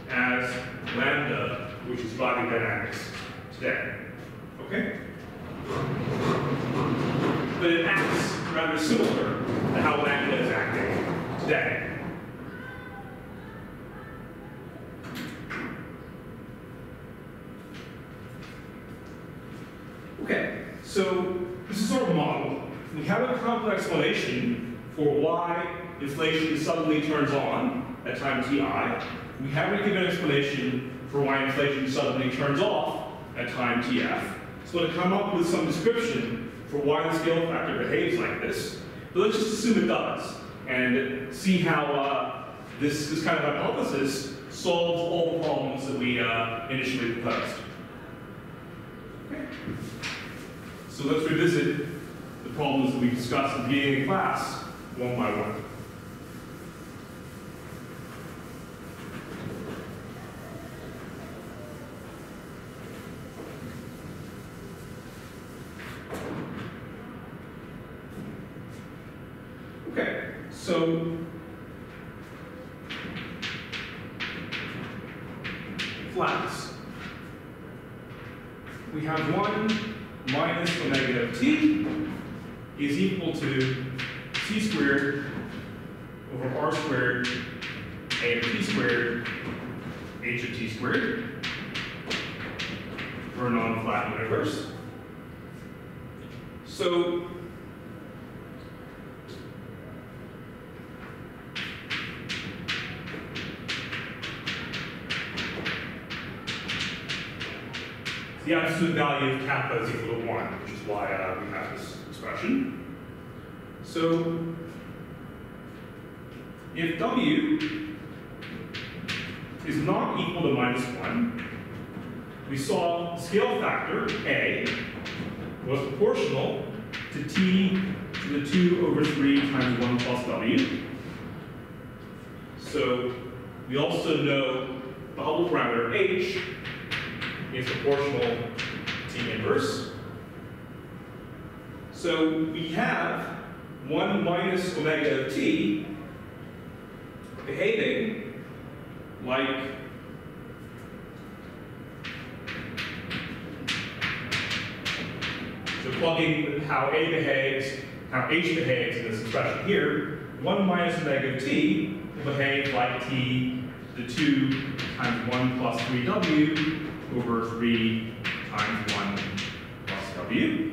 as lambda, which is body dynamics today. Okay? But it acts rather similar to how lambda is acting today. Okay, so this is our model. We have a complex explanation for why inflation suddenly turns on at time ti. We haven't given an explanation for why inflation suddenly turns off at time tf. So to come up with some description for why the scale factor behaves like this, but let's just assume it does, and see how this kind of hypothesis solves all the problems that we initially proposed. Okay. So let's revisit the problems that we discussed at the beginning of class, one by one. Okay, so flats. We have 1 minus omega of t is equal to c squared over r squared a of t squared h of t squared for a non-flat universe. So the absolute value of kappa is equal to 1, which is why we have this expression. So if W is not equal to minus 1, we saw the scale factor, A, was proportional to t to the 2 over 3 times 1 plus W. So we also know the Hubble parameter H is proportional to T inverse. So we have 1 minus omega of t behaving like so plugging how A behaves, how H behaves in this expression here, 1 minus omega of t will behave like t to the 2 times 1 plus 3W over 3 times 1 plus W.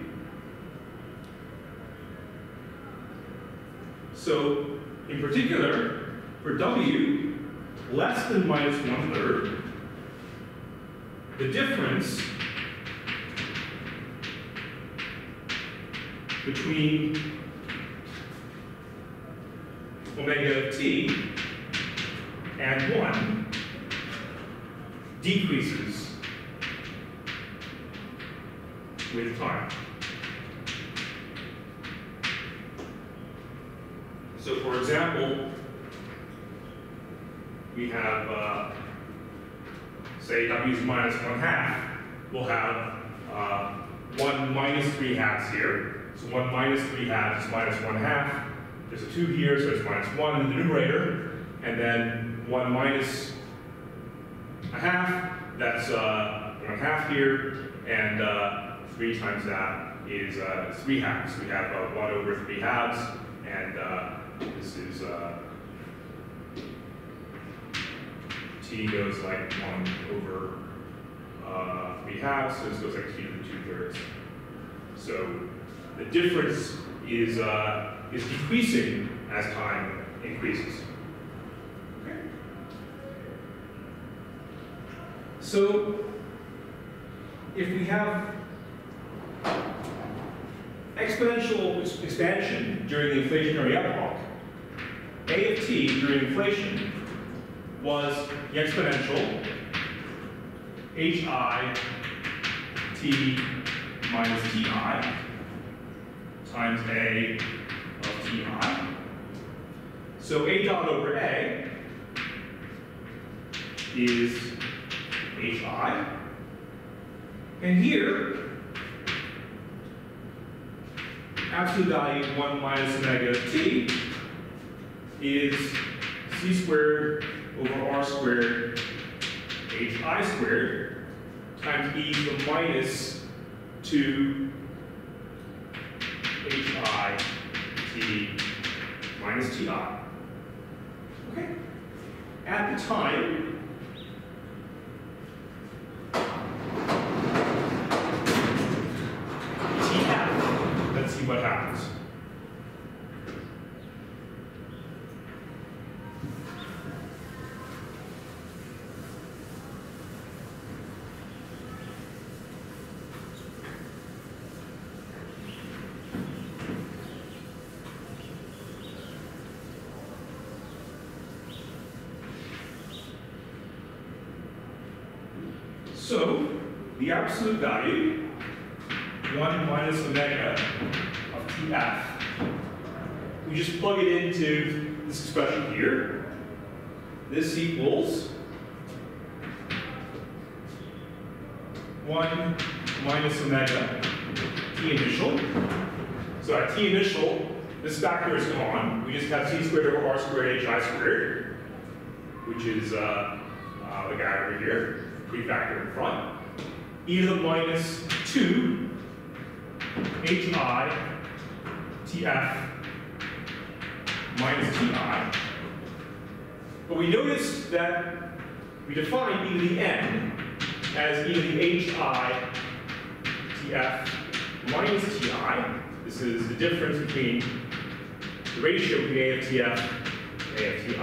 So, in particular, for W less than minus 1/3, the difference between omega of t and 1 decreases with time. So for example, we have, say W is minus 1/2, we'll have 1 minus 3/2 here. So 1 minus 3/2 is minus 1/2. There's a 2 here, so it's minus 1 in the numerator. And then 1 minus 1/2, that's 1/2 here. And 3 times that is 3/2. So we have 1 over 3/2, and this is t goes like 1 over 3/2, so this goes like t to the 2/3. So the difference is decreasing as time increases. Okay. So if we have exponential expansion during the inflationary epoch, A of t during inflation was the exponential hi t minus ti times A of ti. So A dot over A is hi. And here, absolute value 1 minus omega of t is c squared over r squared hi squared times e to the minus 2 hi t minus ti. Okay. At the time, let's see what happens. So, the absolute value, 1 minus omega of Tf, we just plug it into this expression here. This equals 1 minus omega T initial. So at T initial, this factor is gone. We just have c squared over r squared hi squared, which is the guy over here, prefactor in front. E to the minus 2 hi tf minus ti. But we noticed that we define e to the n as e to the hi tf minus ti. This is the difference between the ratio between a of tf and a of ti.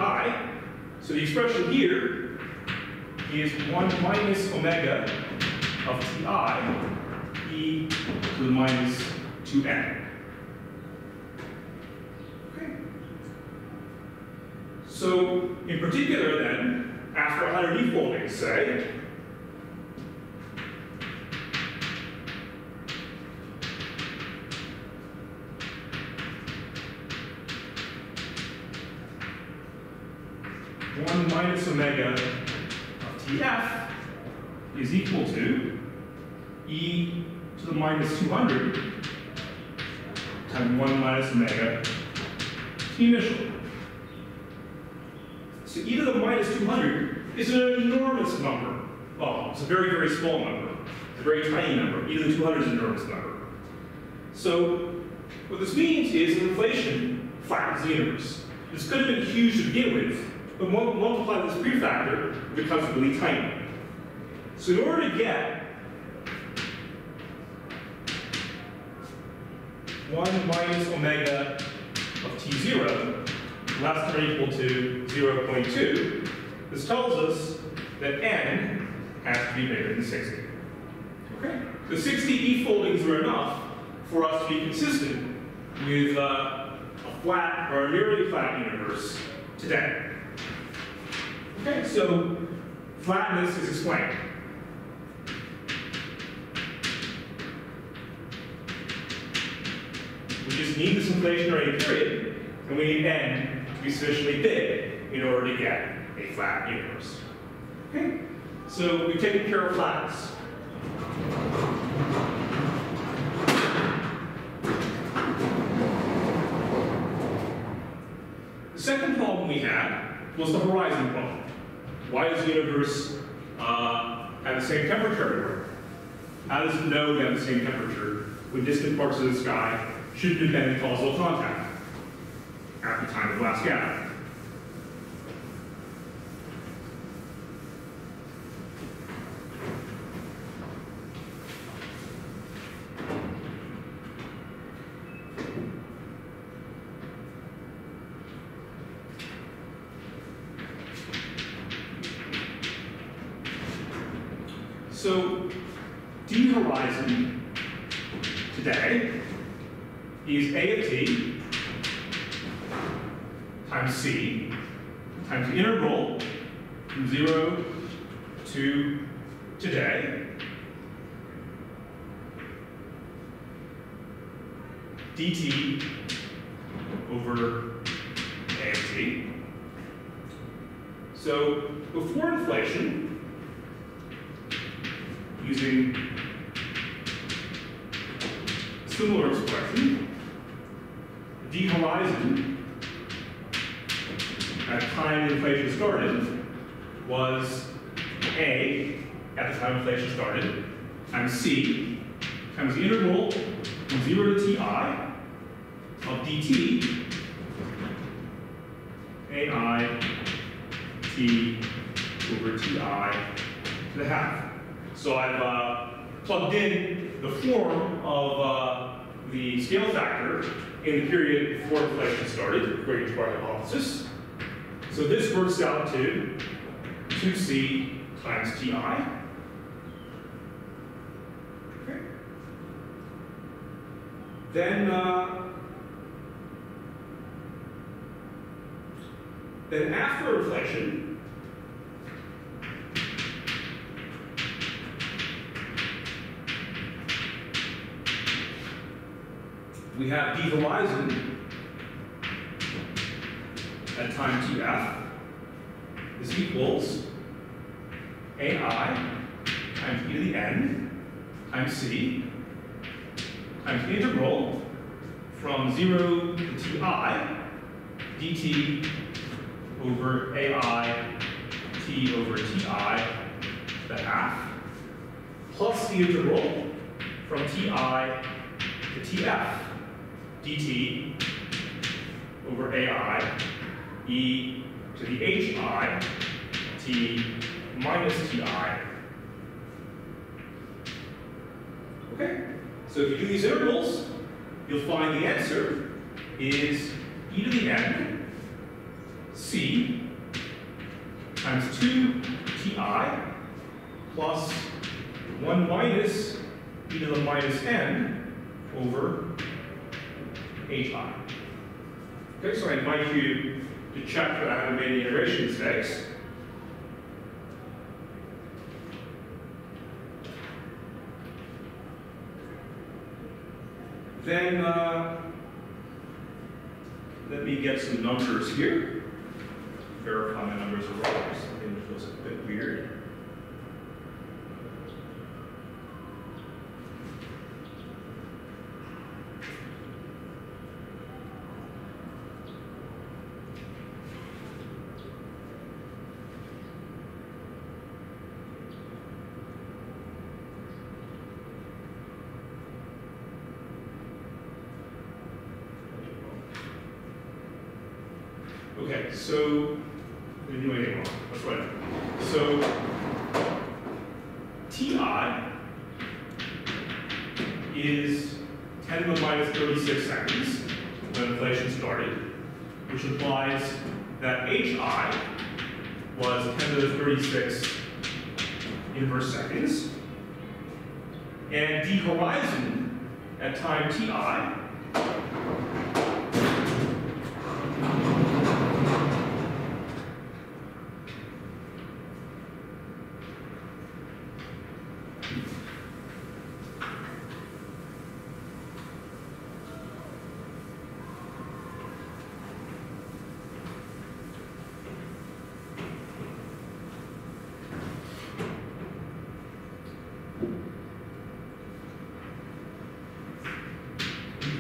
So the expression here is 1 minus omega of ti e to the minus 2n. Okay. So in particular then, after 100 e-foldings, say, minus omega of tf is equal to e to the minus 200 times 1 minus omega t initial. So e to the minus 200 is an enormous number. Well, it's a very, very small number. It's a very tiny number. E to the 200 is an enormous number. So what this means is that inflation flattens the universe. This could have been huge to begin with, but multiply this prefactor, it becomes really tiny. So in order to get 1 minus omega of t0 less than or equal to 0.2, this tells us that n has to be bigger than 60. Okay? The 60 e-foldings are enough for us to be consistent with a flat or a nearly flat universe today. Okay, so flatness is explained. We just need this inflationary period, and we need n to be sufficiently big in order to get a flat universe. Okay, so we've taken care of flatness. The second problem we had was the horizon problem. Why does the universe have the same temperature everywhere? How does it know to have the same temperature when distant parts of the sky shouldn't have been in causal contact at the time of last gathering? So d horizon today is a of t times c times the integral from 0 to today dt over a of t. So before inflation, using a similar expression, d horizon at the time inflation started was a at the time inflation started times c times the integral from 0 to ti of dt ai t over ti to the half. So I've plugged in the form of the scale factor in the period before inflation started, according to our hypothesis. So this works out to 2c times ti. Okay. Then after inflation, we have d horizon at time tf. This equals ai times e to the n times c times the integral from 0 to ti dt over ai t over ti, the half, plus the integral from ti to tf dt over ai e to the hi t minus ti. Okay, so if you do these intervals, you'll find the answer is e to the n c times 2 ti plus 1 minus e to the minus n over hi. Okay, so I invite you to check that I haven't made any integration mistakes. Then let me get some numbers here. Verify my numbers are right. Something that feels a bit weird. Okay, so, didn't do anything wrong. That's right. So, Ti is 10 to the minus 36 seconds when inflation started, which implies that Hi was 10 to the 36 inverse seconds. And d horizon at time Ti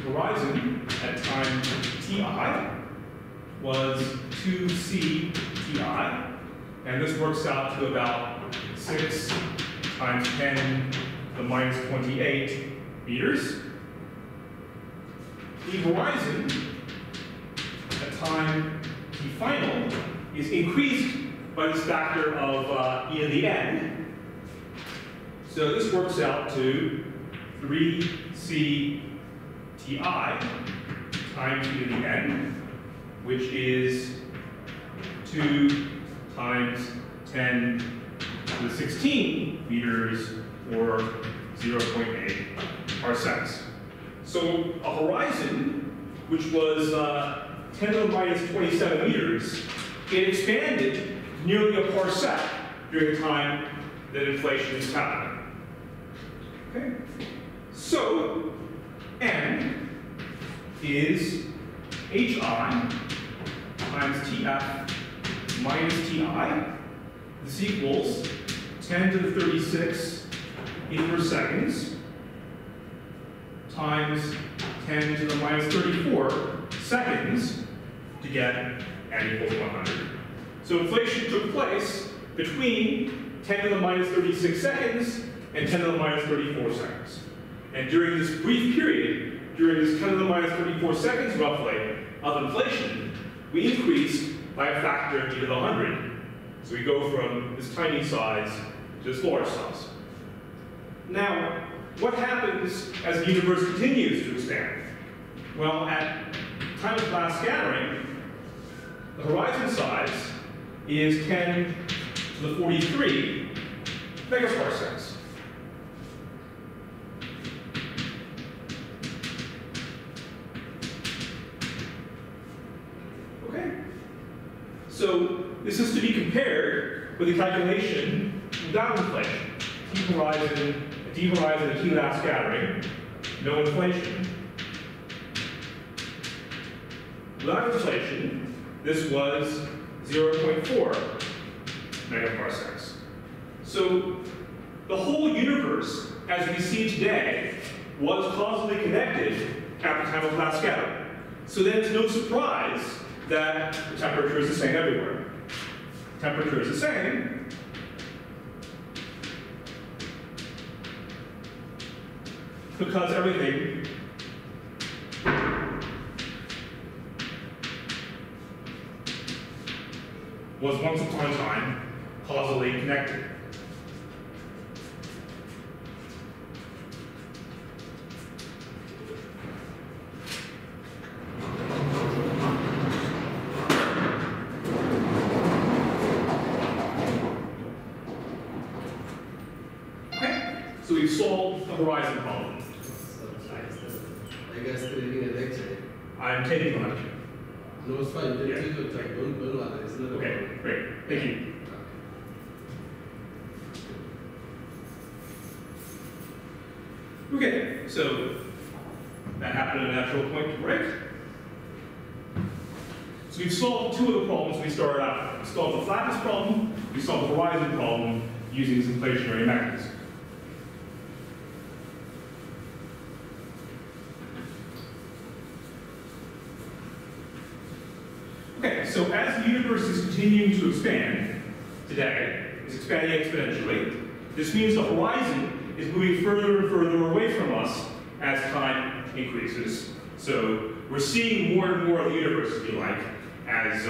horizon at time Ti was 2c Ti, and this works out to about 6 times 10 to the minus 28 meters. The horizon at time T final is increased by this factor of e to the n. So this works out to 3c Ti times e to the n, which is 2 times 10 to the 16 meters, or 0.8 parsecs. So a horizon, which was 10 to the minus 27 meters, it expanded nearly a parsec during the time that inflation is happening. Okay? So, n is hi times tf minus ti. This equals 10 to the 36 inverse seconds times 10 to the minus 34 seconds to get n equals 100. So inflation took place between 10 to the minus 36 seconds and 10 to the minus 34 seconds. And during this brief period, during this 10 to the minus 34 seconds roughly of inflation, we increased by a factor of e to the 100. So we go from this tiny size to this large size. Now, what happens as the universe continues to expand? Well, at time of last scattering, the horizon size is 10 to the 43 megaparsecs. Okay? So this is to be compared with the calculation without inflation. D horizon at T last scattering, no inflation. Without inflation, this was 0.4 megaparsecs. So the whole universe, as we see today, was causally connected at the time of last scattering. So then it's no surprise that the temperature is the same everywhere. Temperature is the same because everything was once upon a time causally connected. Okay, so we've solved the horizon problem. I guess they're reading a lecture. I'm taking the lecture. No, it's fine. Yeah. Don't bother. It's not a Okay, problem. great. Thank you. Okay, so that happened at a natural point to break. So we've solved two of the problems we started out with. We solved the flatness problem, we solved the horizon problem using this inflationary mechanism. Okay, so as the universe is continuing to expand today, it's expanding exponentially, this means the horizon is moving further and further away from us as time increases. So we're seeing more and more of the universe, if you like, as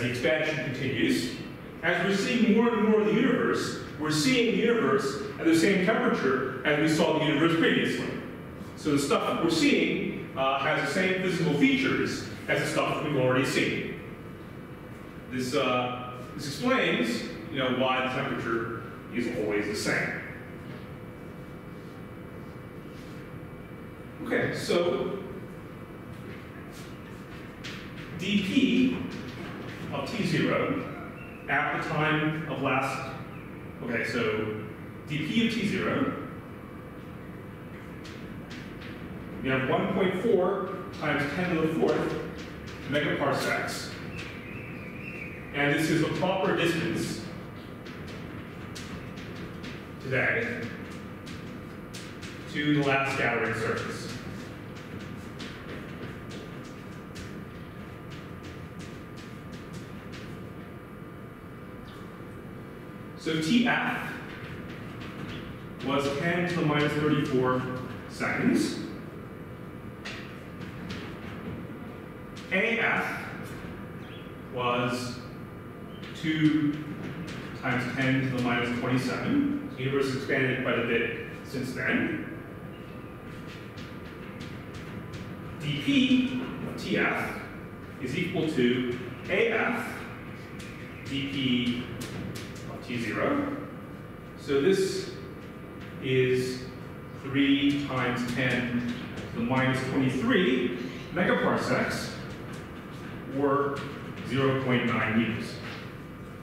the expansion continues. As we're seeing more and more of the universe, we're seeing the universe at the same temperature as we saw the universe previously. So the stuff that we're seeing has the same physical features as the stuff that we've already seen. This explains, why the temperature is always the same. Okay, so dP of T0 at the time of last, okay, so dP of T0, we have 1.4 times 10 to the 4th megaparsecs. And this is the proper distance today to the last scattering surface. So TF was 10 to the minus 34 seconds. AF was 2 times 10 to the minus 27. The universe has expanded quite a bit since then. dP of TF is equal to AF dP of T0. So this is 3 times 10 to the minus 23 megaparsecs, or 0.9 meters.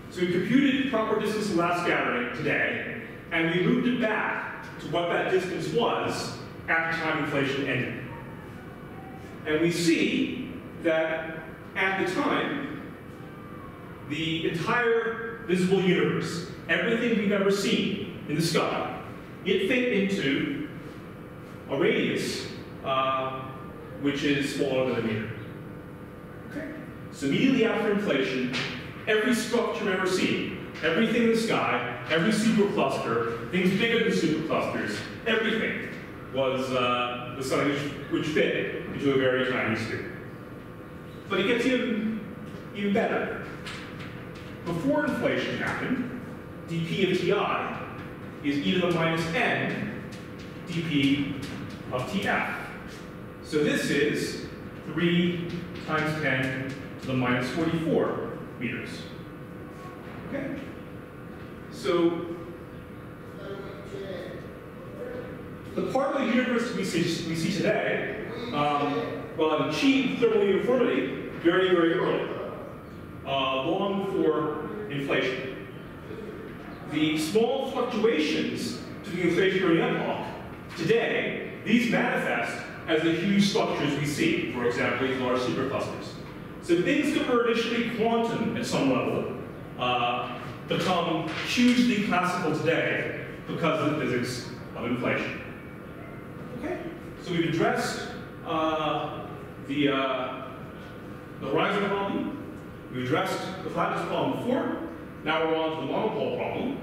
So we computed proper distance to last scattering today, and we moved it back to what that distance was at the time inflation ended. And we see that at the time, the entire visible universe, everything we've ever seen in the sky, it fit into a radius which is smaller than a meter. Okay? So immediately after inflation, every structure ever seen, everything in the sky, every supercluster, things bigger than superclusters, everything was something which fit into a very tiny sphere. But it gets even better. Before inflation happened, dP of Ti is e to the minus n dP of Tf. So this is 3 times 10 to the minus 44 meters. Okay? So the part of the universe we see today, well, it achieved thermal uniformity very, very early, long before inflation. The small fluctuations to the inflationary epoch today, these manifest as the huge structures we see, for example, these large superclusters. So things that were initially quantum at some level become hugely classical today because of the physics of inflation. Okay? So we've addressed the horizon problem. We addressed the flatness problem before. Now we're on to the monopole problem.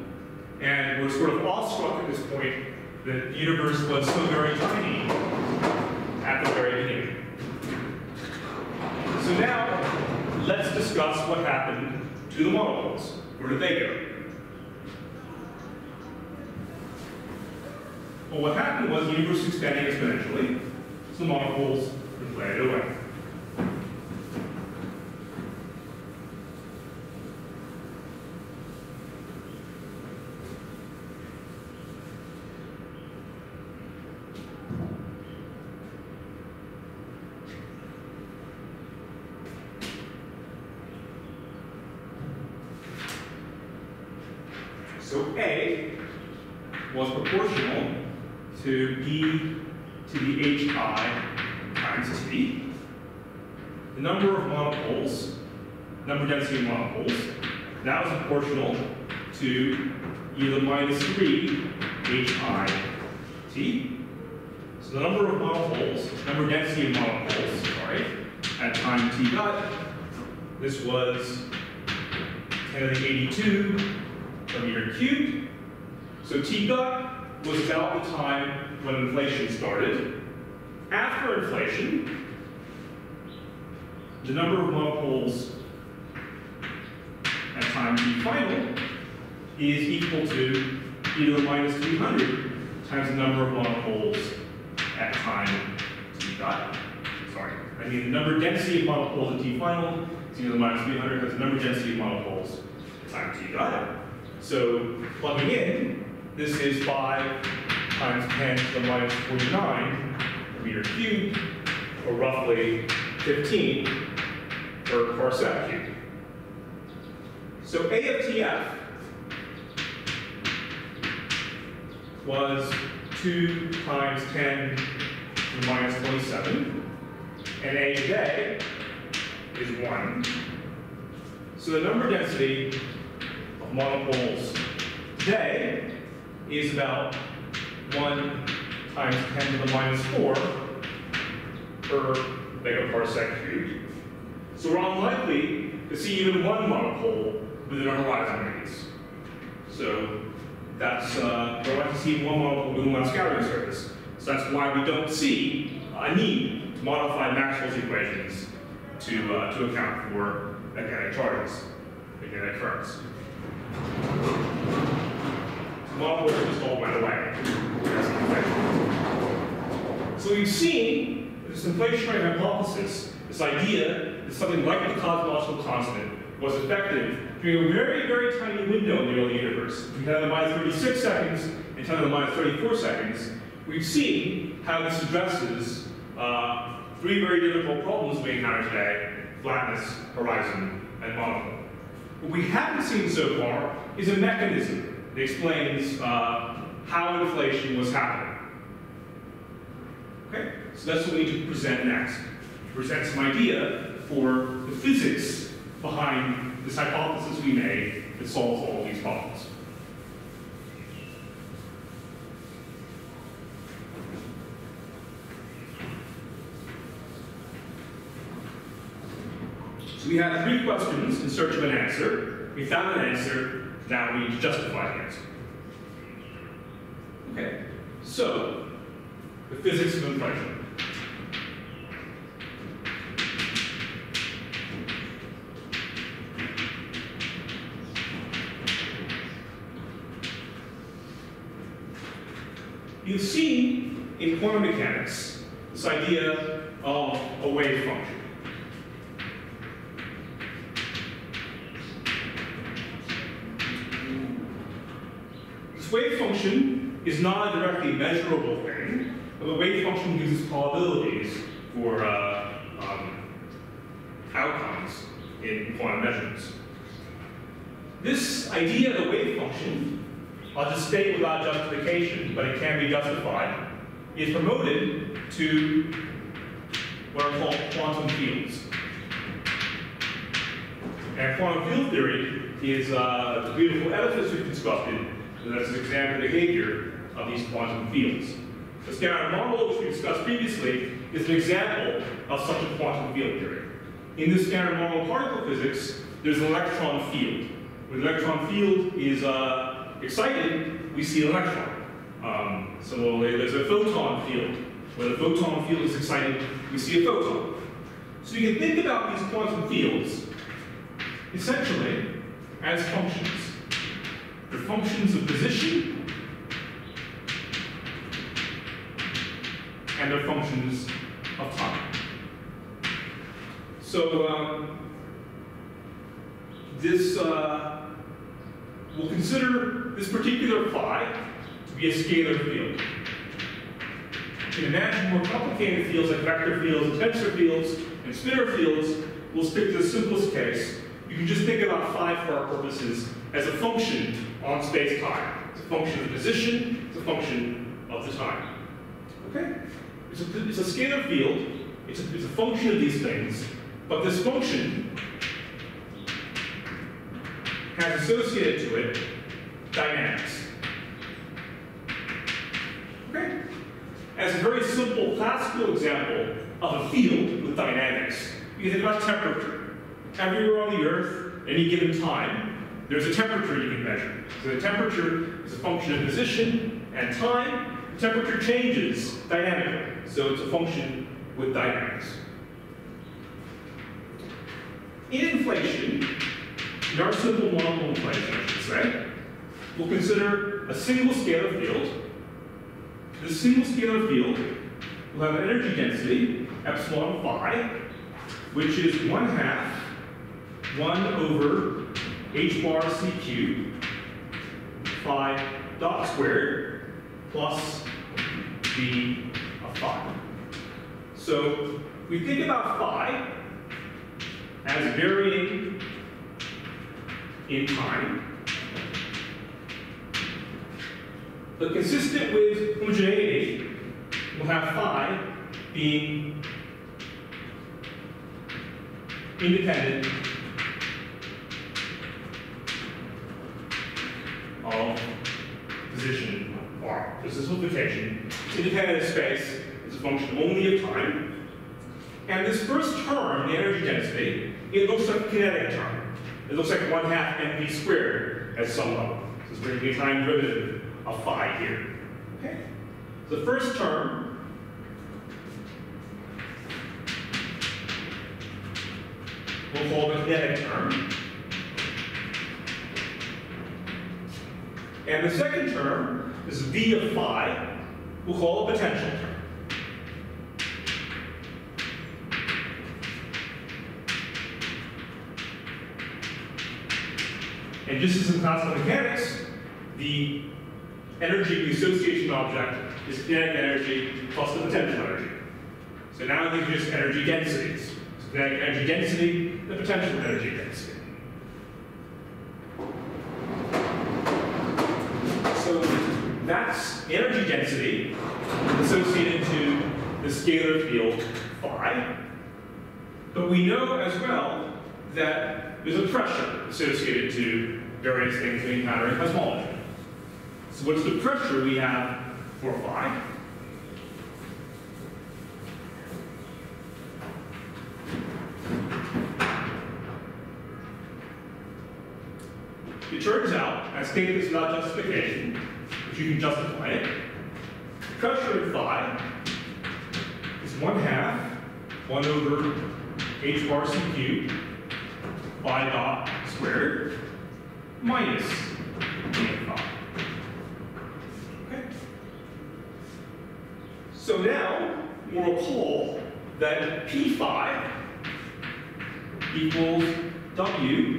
And we're sort of awestruck at this point that the universe was so very tiny at the very beginning. So now, let's discuss what happened to the monopoles. Where did they go? Well, what happened was the universe was expanding exponentially, so the monopoles inflated away. So A was proportional to e to the hi times t. The number of monopoles, number density of monopoles, that was proportional to e to the minus 3 hi t. So the number of monopoles, number density of monopoles, sorry, at time t dot, this was 10 to the 82 meter cubed. So t dot was about the time when inflation started. After inflation, the number of monopoles at time t final is equal to e to the minus 300 times the number of monopoles at time t dot. Sorry, I mean the number density of monopoles at t final is e to the minus 300 times the number density of monopoles at time t dot. So plugging in, this is 5 times 10 to the minus 49 meter cubed, or roughly 15 per parsec cubed. So A of TF was 2 times 10 to the minus 27, and A of J is 1. So the number density of monopoles today is about 1 times 10 to the minus 4 per megaparsec cubed. So we're unlikely to see even one monopole within our horizon radius. So that's, we're likely to see one monopole within one scattering surface. So that's why we don't see a need to modify Maxwell's equations to account for magnetic charges, magnetic currents. Monopoles just all went away. So we've seen this inflationary hypothesis, this idea that something like the cosmological constant was effective during a very, very tiny window in the early universe. From 10 to the minus 36 seconds and 10 to the minus 34 seconds, we've seen how this addresses three very difficult problems we encounter today: flatness, horizon, and monopole. What we haven't seen so far is a mechanism that explains how inflation was happening. Okay, so that's what we need to present next. To present some idea for the physics behind this hypothesis we made that solves all of these problems. So we had three questions in search of an answer. We found an answer, now we need to justify the answer. Okay, so the physics of inflation. You've seen in quantum mechanics this idea of a wave function. This wave function is not a directly measurable thing, but the wave function gives us probabilities for outcomes in quantum measurements. This idea of the wave function, I'll just state without justification, but it can be justified, is promoted to what are called quantum fields. And quantum field theory is the beautiful edifice we've constructed that's an example of the behavior of these quantum fields. The standard model, which we discussed previously, is an example of such a quantum field theory. In the standard normal particle physics, there's an electron field. When the electron field is excited, we see an electron. Similarly, there's a photon field. When the photon field is excited, we see a photon. So you can think about these quantum fields essentially as functions. They're functions of position, and they're functions of time. So we'll consider this particular phi to be a scalar field. You can imagine more complicated fields like vector fields, and tensor fields, and spinor fields. We'll stick to the simplest case. You can just think about phi for our purposes as a function on space-time. It's a function of the position, it's a function of the time. Okay? It's a scalar field, it's a function of these things, but this function has associated to it dynamics. Okay? As a very simple classical example of a field with dynamics, you can think about temperature. Everywhere on the Earth, at any given time, there's a temperature you can measure. So the temperature is a function of position and time. The temperature changes dynamically, so it's a function with dynamics. In inflation, in our simple normal inflation, I should say, we'll consider a single scalar field. This single scalar field will have an energy density, epsilon phi, which is 1/2 1 over h bar c cubed phi dot squared plus d of phi. So we think about phi as varying in time, but consistent with homogeneity, we'll have phi being independent of position r. Just a simplification. Independent of space is a function only of time. And this first term, the energy density, it looks like a kinetic term. It looks like 1/2 mv squared at some level. So it's going to be a time derivative of phi here. Okay? So the first term we'll call the kinetic term. And the second term, this v of phi, we'll call a potential term. And just as in classical mechanics, the energy of the association object is kinetic energy plus the potential energy. So now these are just energy densities. So kinetic energy density, the potential energy density. So that's the energy density associated to the scalar field phi. But we know as well that there's a pressure associated to various things we encounter in cosmology. So what's the pressure we have for phi? It turns out, I state this without justification, but you can justify it. Pressure at phi is 1/2 1 over h bar c cubed phi dot squared minus d of phi. Okay? So now we'll recall that p phi equals w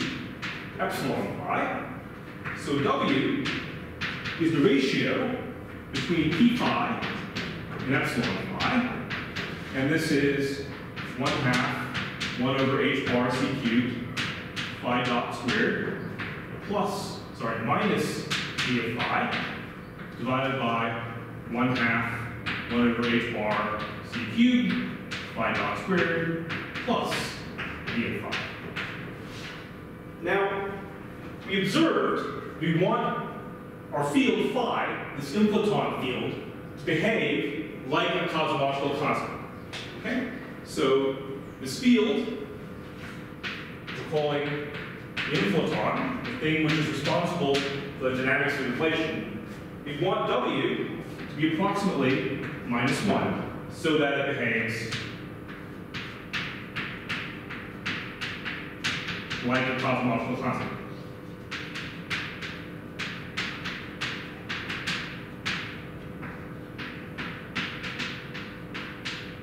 epsilon phi. So w is the ratio between p phi and epsilon phi. And this is 1/2 1 over h bar c cubed phi dot squared minus d of phi divided by 1/2 1 over h bar c cubed phi dot squared plus d of phi. Now, we observed we want our field phi, this inflaton field, to behave like a cosmological constant. Okay? So this field, we're calling the inflaton, the thing which is responsible for the dynamics of inflation. We want W to be approximately -1 so that it behaves like a cosmological constant.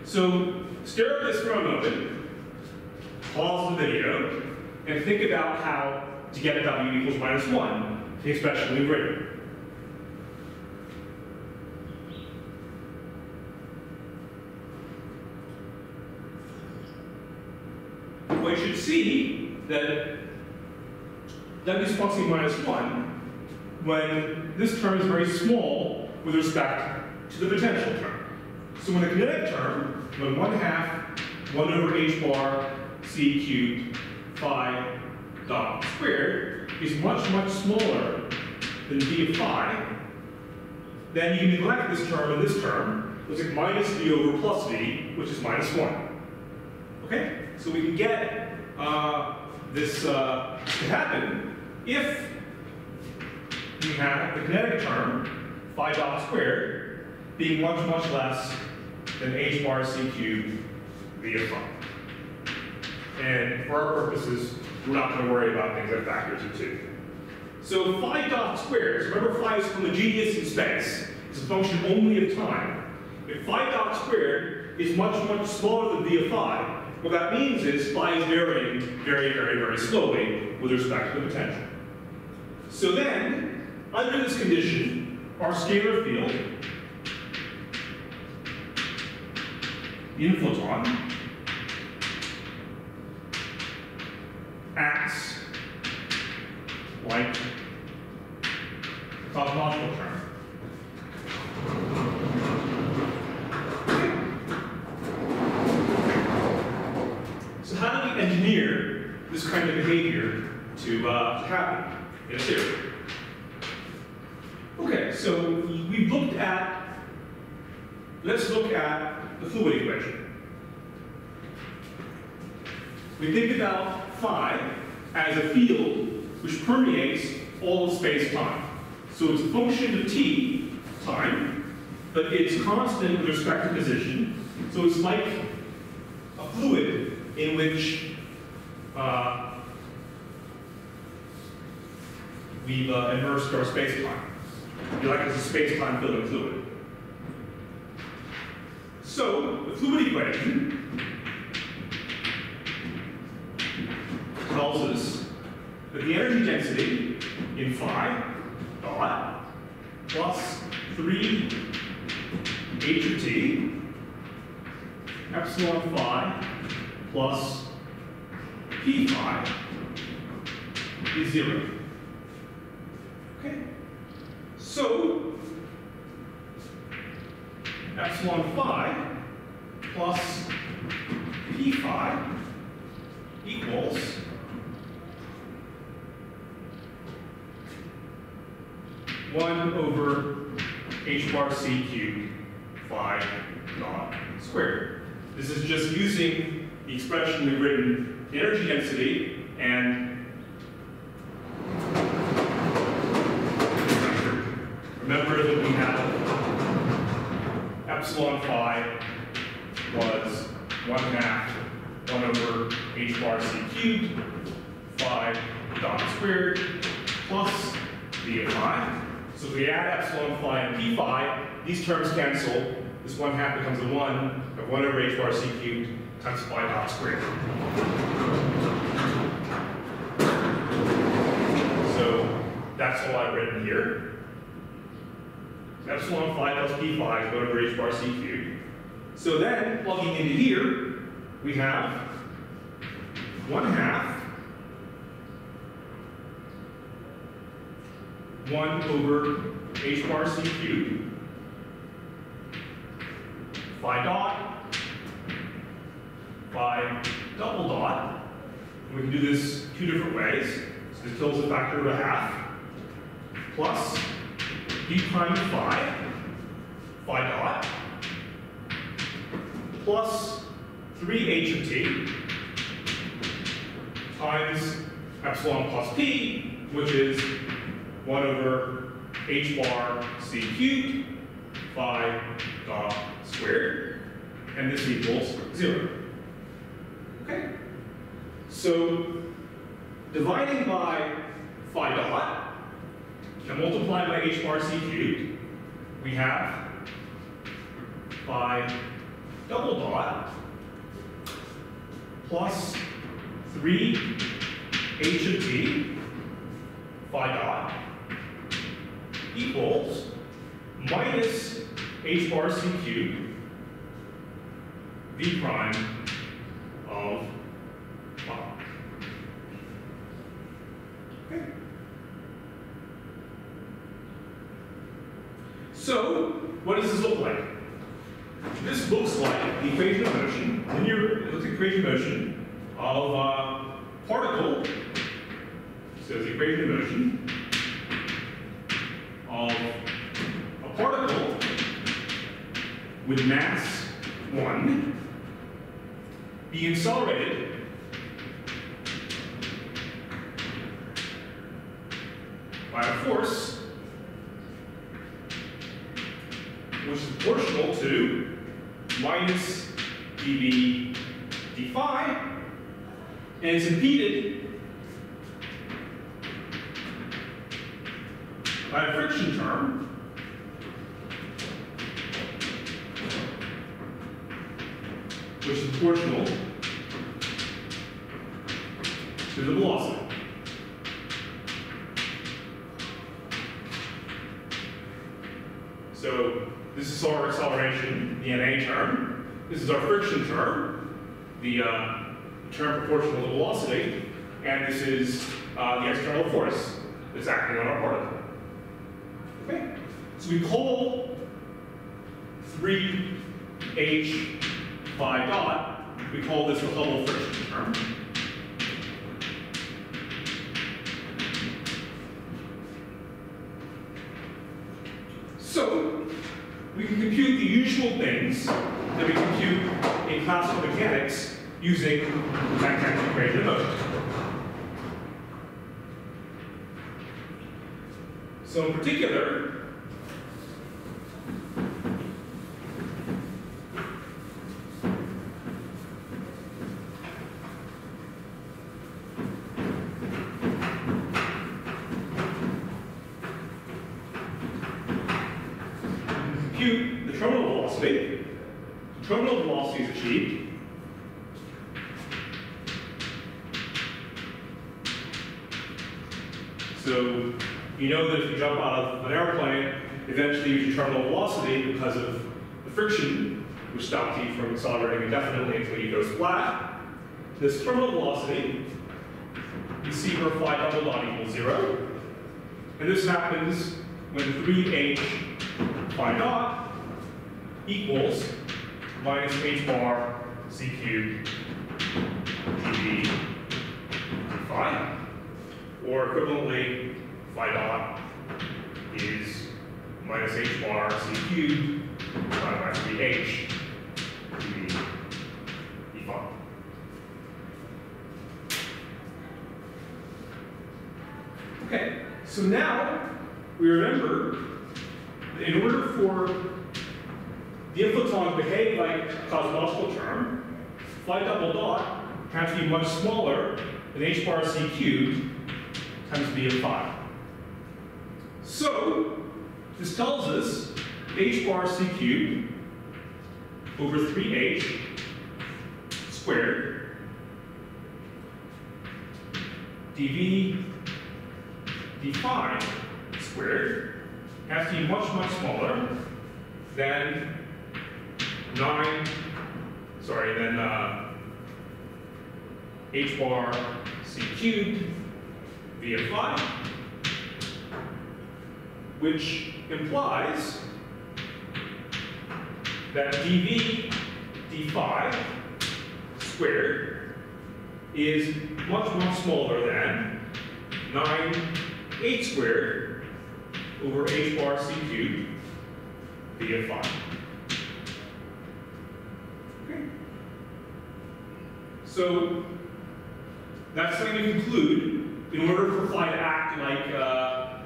So stare at this for a moment, pause the video, and think about how to get W equals -1, the expression we've written. Well, you should see that W is approximately -1 when this term is very small with respect to the potential term. So when the kinetic term, when 1/2 1 over h bar c cubed phi dot squared is much, much smaller than d of phi, then you can neglect this term and this term. It's like minus v over plus v, which is -1. Okay? So we can get this to happen if we have the kinetic term, phi dot squared, being much, much less than h bar c cubed v of phi. And for our purposes, we're not going to worry about things like factors of 2. So phi dot squared, so remember phi is homogeneous in space. It's a function only of time. If phi dot squared is much, much smaller than v of phi, what that means is phi is varying very, very, very slowly with respect to the potential. So then, under this condition, our scalar field, the inflaton, acts like a cosmological term. So how do we engineer this kind of behavior to happen in a theory? Okay, so we've looked at, let's look at the fluid equation. We think about phi as a field which permeates all of space-time. So it's a function of t, time, but it's constant with respect to position. So it's like a fluid in which we've immersed our space-time. You're like it's a space-time filled with fluid. So the fluid equation tells us that the energy density in phi dot plus 3 h of t epsilon phi plus p phi is 0. Okay? So epsilon phi plus p phi equals 1 over h bar c cubed phi dot squared. This is just using the expression we've written, the energy density, and remember that we have epsilon phi was 1/2 1 over h bar c cubed phi dot squared plus v of phi. So if we add epsilon phi and p phi, these terms cancel. This 1/2 becomes a 1, and 1 over h bar c cubed times phi dot squared. So that's all I've written here. Epsilon phi plus p phi is 1 over h bar c cubed. So then, plugging into here, we have 1/2 1 over h bar c cubed phi dot phi double dot. And we can do this 2 different ways. So this kills a factor of 1/2 plus d prime of phi dot plus 3h of t times epsilon plus p, which is 1 over h bar c cubed phi dot squared, and this equals 0. Okay? So dividing by phi dot and multiplying by h bar c cubed, we have phi double dot plus 3h of t phi dot equals minus h bar c cubed v prime of phi. Okay. So, what does this look like? This looks like the equation of motion, it looks like the equation of motion of a particle. So the equation of motion of a particle with mass 1 being accelerated by a force which is proportional to minus dv d phi, and it's impeded by a friction term which is proportional to the velocity. So this is our acceleration, the NA term. This is our friction term, the term proportional to velocity. And this is the external force that's acting on our particle. Okay? So we call 3h phi dot, we call this the Hubble friction term. So we can compute the usual things that we compute in classical mechanics using magnetic equation of motion. So in particular, compute the terminal velocity. The terminal velocity is achieved so you know that if you jump out of an airplane, eventually you reach your terminal velocity because of the friction, which stops you from accelerating indefinitely until you go flat. This terminal velocity, you see where phi double dot equals 0. And this happens when 3h phi dot equals minus h bar c cubed dv d phi. Or equivalently, phi dot is minus h bar c cubed divided by 3h dv d phi. Okay, so now we remember that in order for the inflaton to behave like a cosmological term, phi double dot has to be much smaller than h bar c cubed times v of phi. So this tells us h bar c cubed over 3h squared dv d phi squared has to be much, much smaller than h bar c cubed v of phi, which implies that dv d phi squared is much, much smaller than 9h squared over h bar c cubed v of phi. Okay. So that's going to conclude, in order for phi to act like a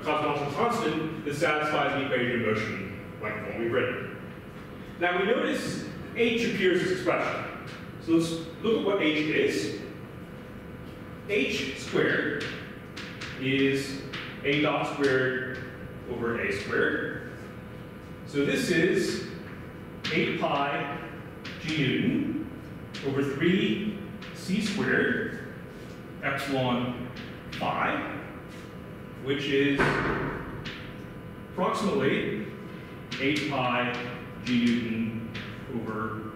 cosmological constant that satisfies the equation of motion like the one we've written. Now we notice h appears as expression. So let's look at what h is. H squared is a dot squared over a squared. So this is 8 pi g Newton over 3 c squared epsilon phi, which is approximately 8 pi g Newton over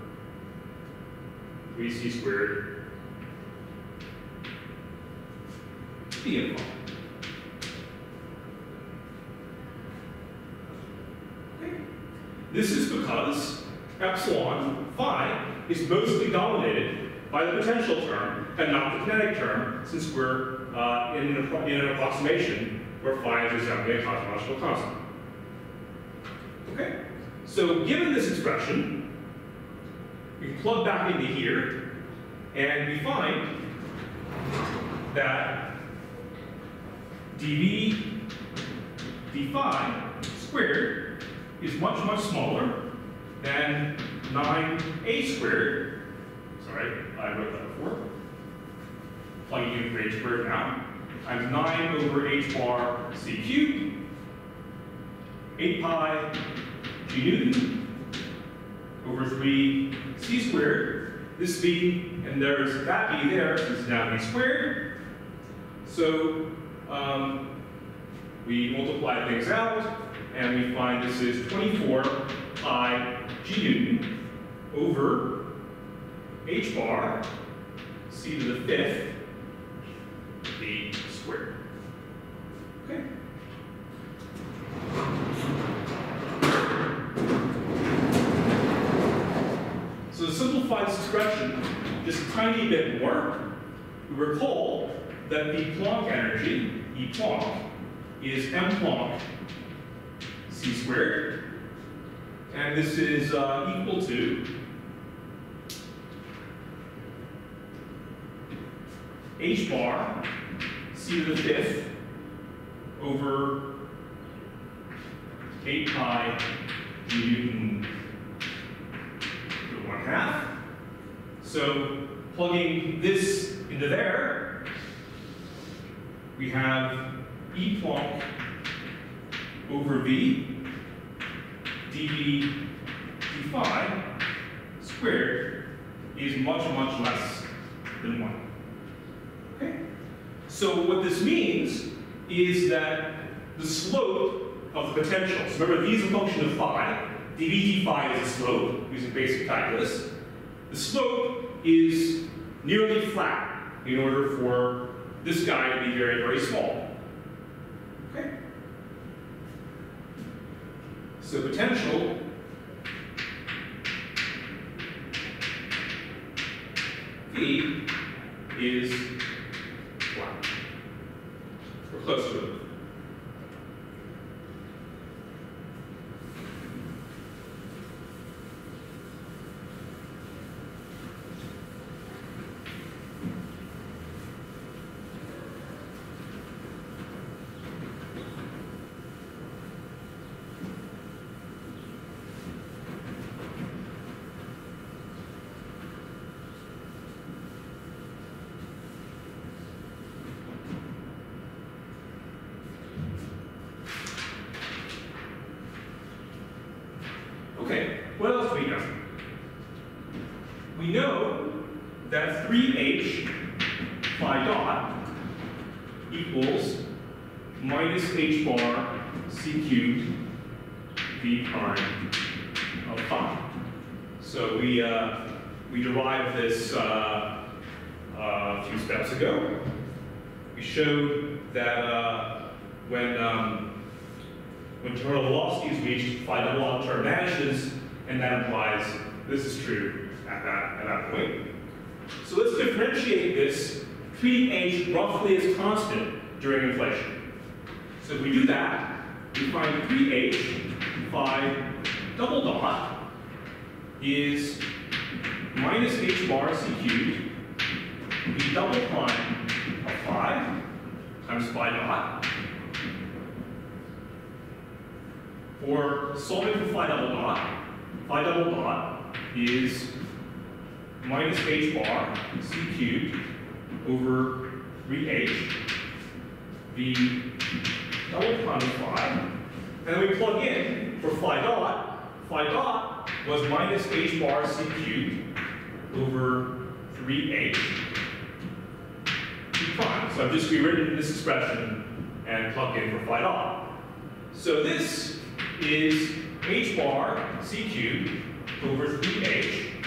3c squared d of phi. This is because epsilon phi is mostly dominated by the potential term and not the kinetic term, since we're in an approximation where phi is resembling a cosmological constant. Okay? So given this expression, we plug back into here, and we find that dv d phi squared is much, much smaller than 9a squared. Sorry, I wrote that before. Plugging in for h squared now. Times 9 over h bar c cubed, 8 pi g Newton over 3 c squared. This b, and there's that b there, so this is now b squared. So we multiply things out, and we find this is 24 pi g Newton over h bar c to the 5th b squared. Okay? So to simplify this expression just a tiny bit more, we recall that the Planck energy, E Planck, is m Planck c squared, and this is equal to h bar c to the 5th over 8 pi g Newton to the 1/2. So plugging this into there, we have E Planck over v dv d phi squared is much, much less than 1. Okay? So what this means is that the slope of the potential, so remember these are a function of phi, dv d phi is a slope using basic calculus. The slope is nearly flat in order for this guy to be very, very small. Okay? So potential V is flat. We're close to it. Okay, what else do we know? We know that 3h phi dot equals minus h bar c cubed v prime of phi. So we derived this a few steps ago. We showed that when terminal velocity is reached, phi double on term vanishes, and that implies this is true at that point. So let's differentiate this, treating h roughly as constant during inflation. So if we do that, we find 3h phi double dot is minus h bar c cubed v double prime of phi times phi dot. Or solving for phi double dot is minus h bar c cubed over 3h v double prime of phi. And then we plug in for phi dot. Phi dot was minus h bar c cubed over 3h v prime. So I've just rewritten this expression and plugged in for phi dot. So this is h bar c cubed over 3h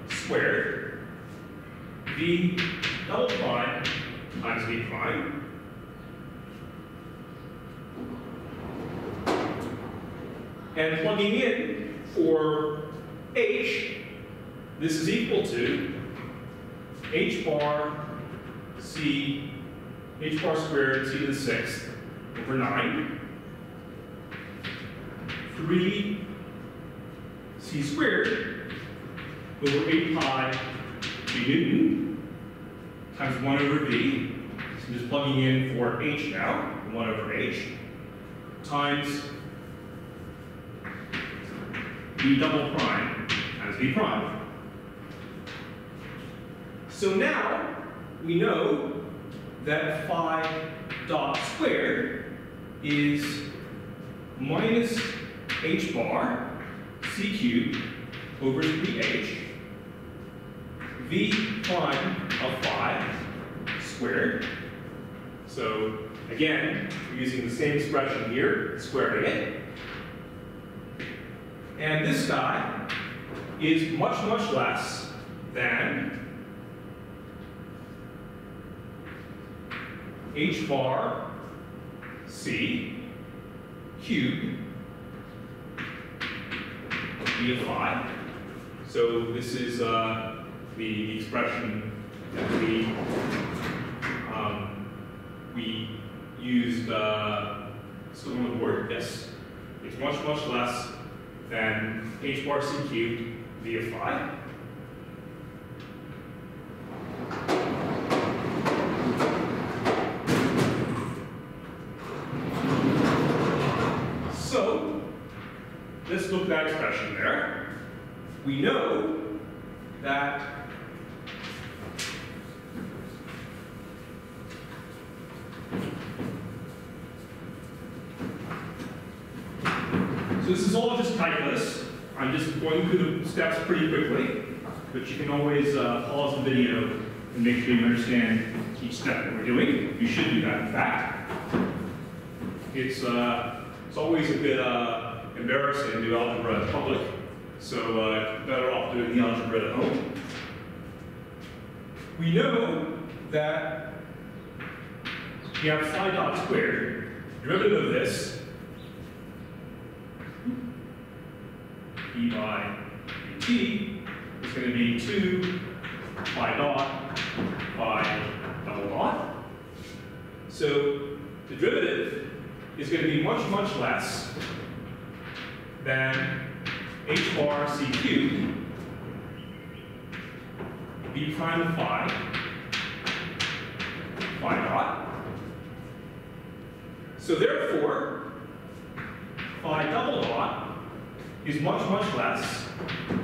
squared v double prime times v prime. And plugging in for h, this is equal to h bar squared c to the 6th over 9, 3 c squared over 8 pi g Newton times 1 over v. So I'm just plugging in for h now, 1 over h, times v double prime times v prime. So now we know that phi dot squared is minus h bar c cubed over 3h v prime of phi squared. So again, we're using the same expression here, squaring it. And this guy is much, much less than h bar c cubed v of phi. So this is the expression that we used. Still on the board? Yes. It's much, much less than h bar c cubed v of phi. So let's look at that expression there. We know that so this is all just calculus. I'm just going through the steps pretty quickly, but you can always pause the video and make sure you understand each step that we're doing. You should do that, in fact. It's always a bit embarrassing to do algebra in public, so better off doing the algebra at home. We know that we have phi dot squared. Derivative of this, e by dt, is going to be 2 phi dot phi double dot. So the derivative is going to be much, much less than h bar c cubed v prime of phi dot. So therefore, phi double dot is much, much less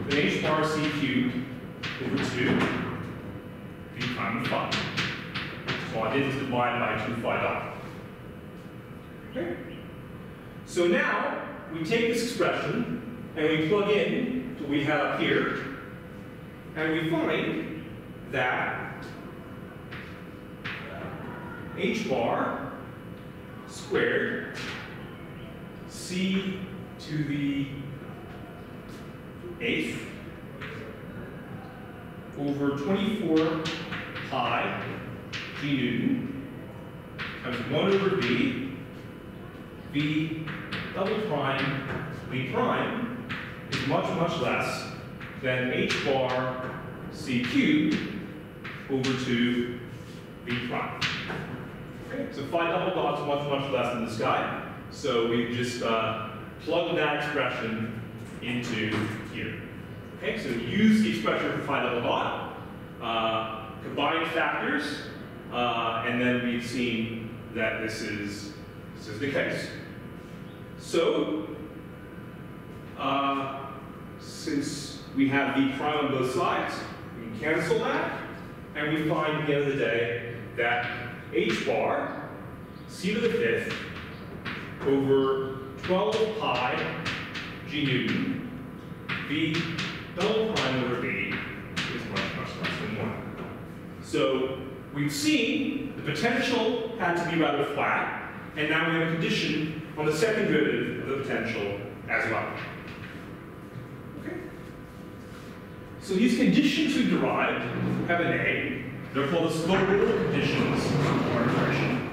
than h bar c cubed over 2 v prime of phi. So all I did is divide by 2 phi dot. Okay? So now we take this expression and we plug in what we have up here, and we find that h bar squared c to the 8th over 24 pi g Newton times 1 over v double prime v prime is much, much less than h bar c cubed over 2 v prime. Okay, so phi double dot is much, much less than this guy. So we just plug that expression into here. Okay, so use the expression for phi double dot, combine factors, and then we've seen that this is the case. So, since we have v prime on both sides, we can cancel that, and we find at the end of the day that h bar, c to the fifth, over 12 pi g Newton, v double prime over v is much, much less than 1. So we've seen the potential had to be rather flat, and now we have a condition on the second derivative of the potential as well. Okay? So these conditions we derived have a name. They're called the slow-roll conditions for inflation.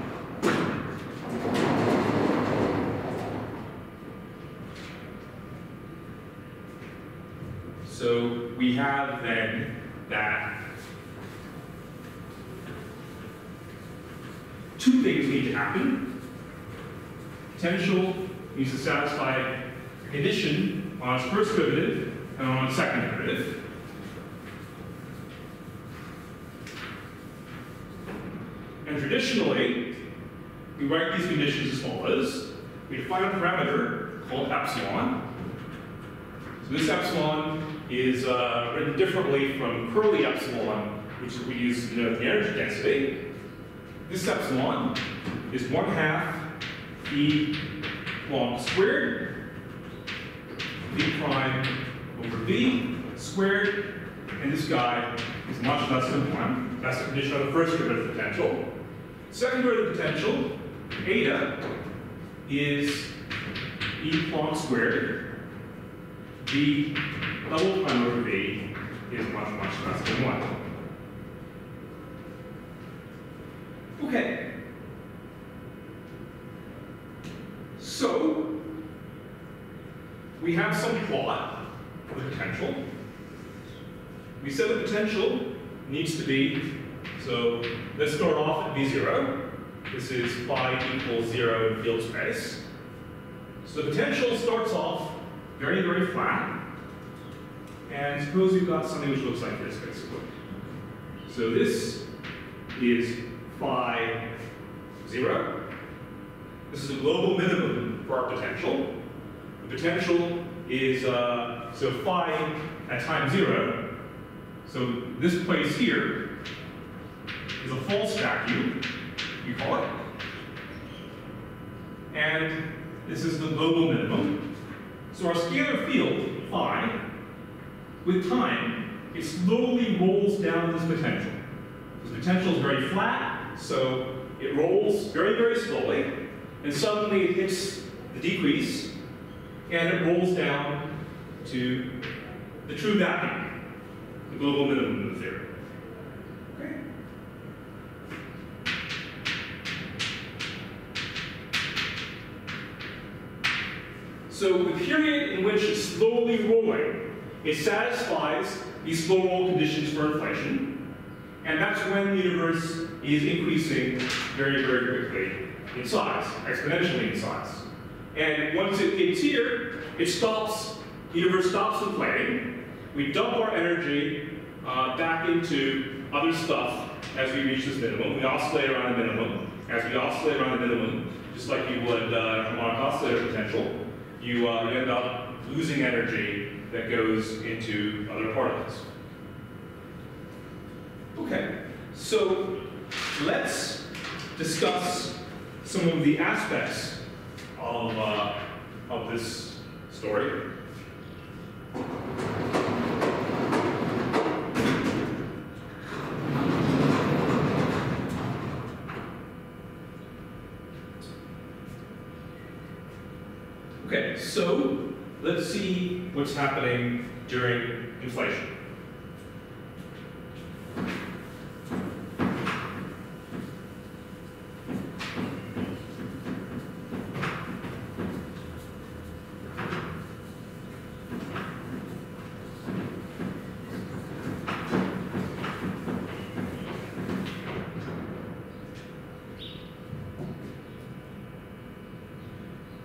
So we have then that two things need to happen. Potential needs to satisfy a condition on its first derivative and on its second derivative. And traditionally, we write these conditions as follows. We define a parameter called epsilon. So this epsilon is written differently from curly epsilon, which is we use to denote the energy density. This epsilon is 1/2 E long squared, V prime over V squared, and this guy is much less than 1. That's the condition of the first derivative potential. Second derivative potential, eta, is E Planck squared. V double prime over V is much, much less than 1. Okay. So, we have some plot for the potential. We said the potential needs to be, so let's start off at V0. This is phi equals 0 in field space. So the potential starts off very, very flat. And suppose we've got something which looks like this, basically. So this is phi 0. This is a global minimum for our potential. The potential is, so phi at time 0. So this place here is a false vacuum, we call it. And this is the global minimum. So our scalar field, phi, with time, it slowly rolls down this potential. This potential is very flat, so it rolls very, very slowly, and suddenly it hits the decrease, and it rolls down to the true vacuum, the global minimum of the theory. Okay? So the period in which it's slowly rolling, it satisfies these slow roll conditions for inflation, and that's when the universe is increasing very, very quickly in size, exponentially in size. And once it gets here, it stops, the universe stops inflating. We dump our energy back into other stuff as we reach this minimum. We oscillate around the minimum. As we oscillate around the minimum, just like you would harmonic oscillator potential, you end up losing energy that goes into other particles. Okay, so let's discuss some of the aspects of this story. Okay, so let's see what's happening during inflation.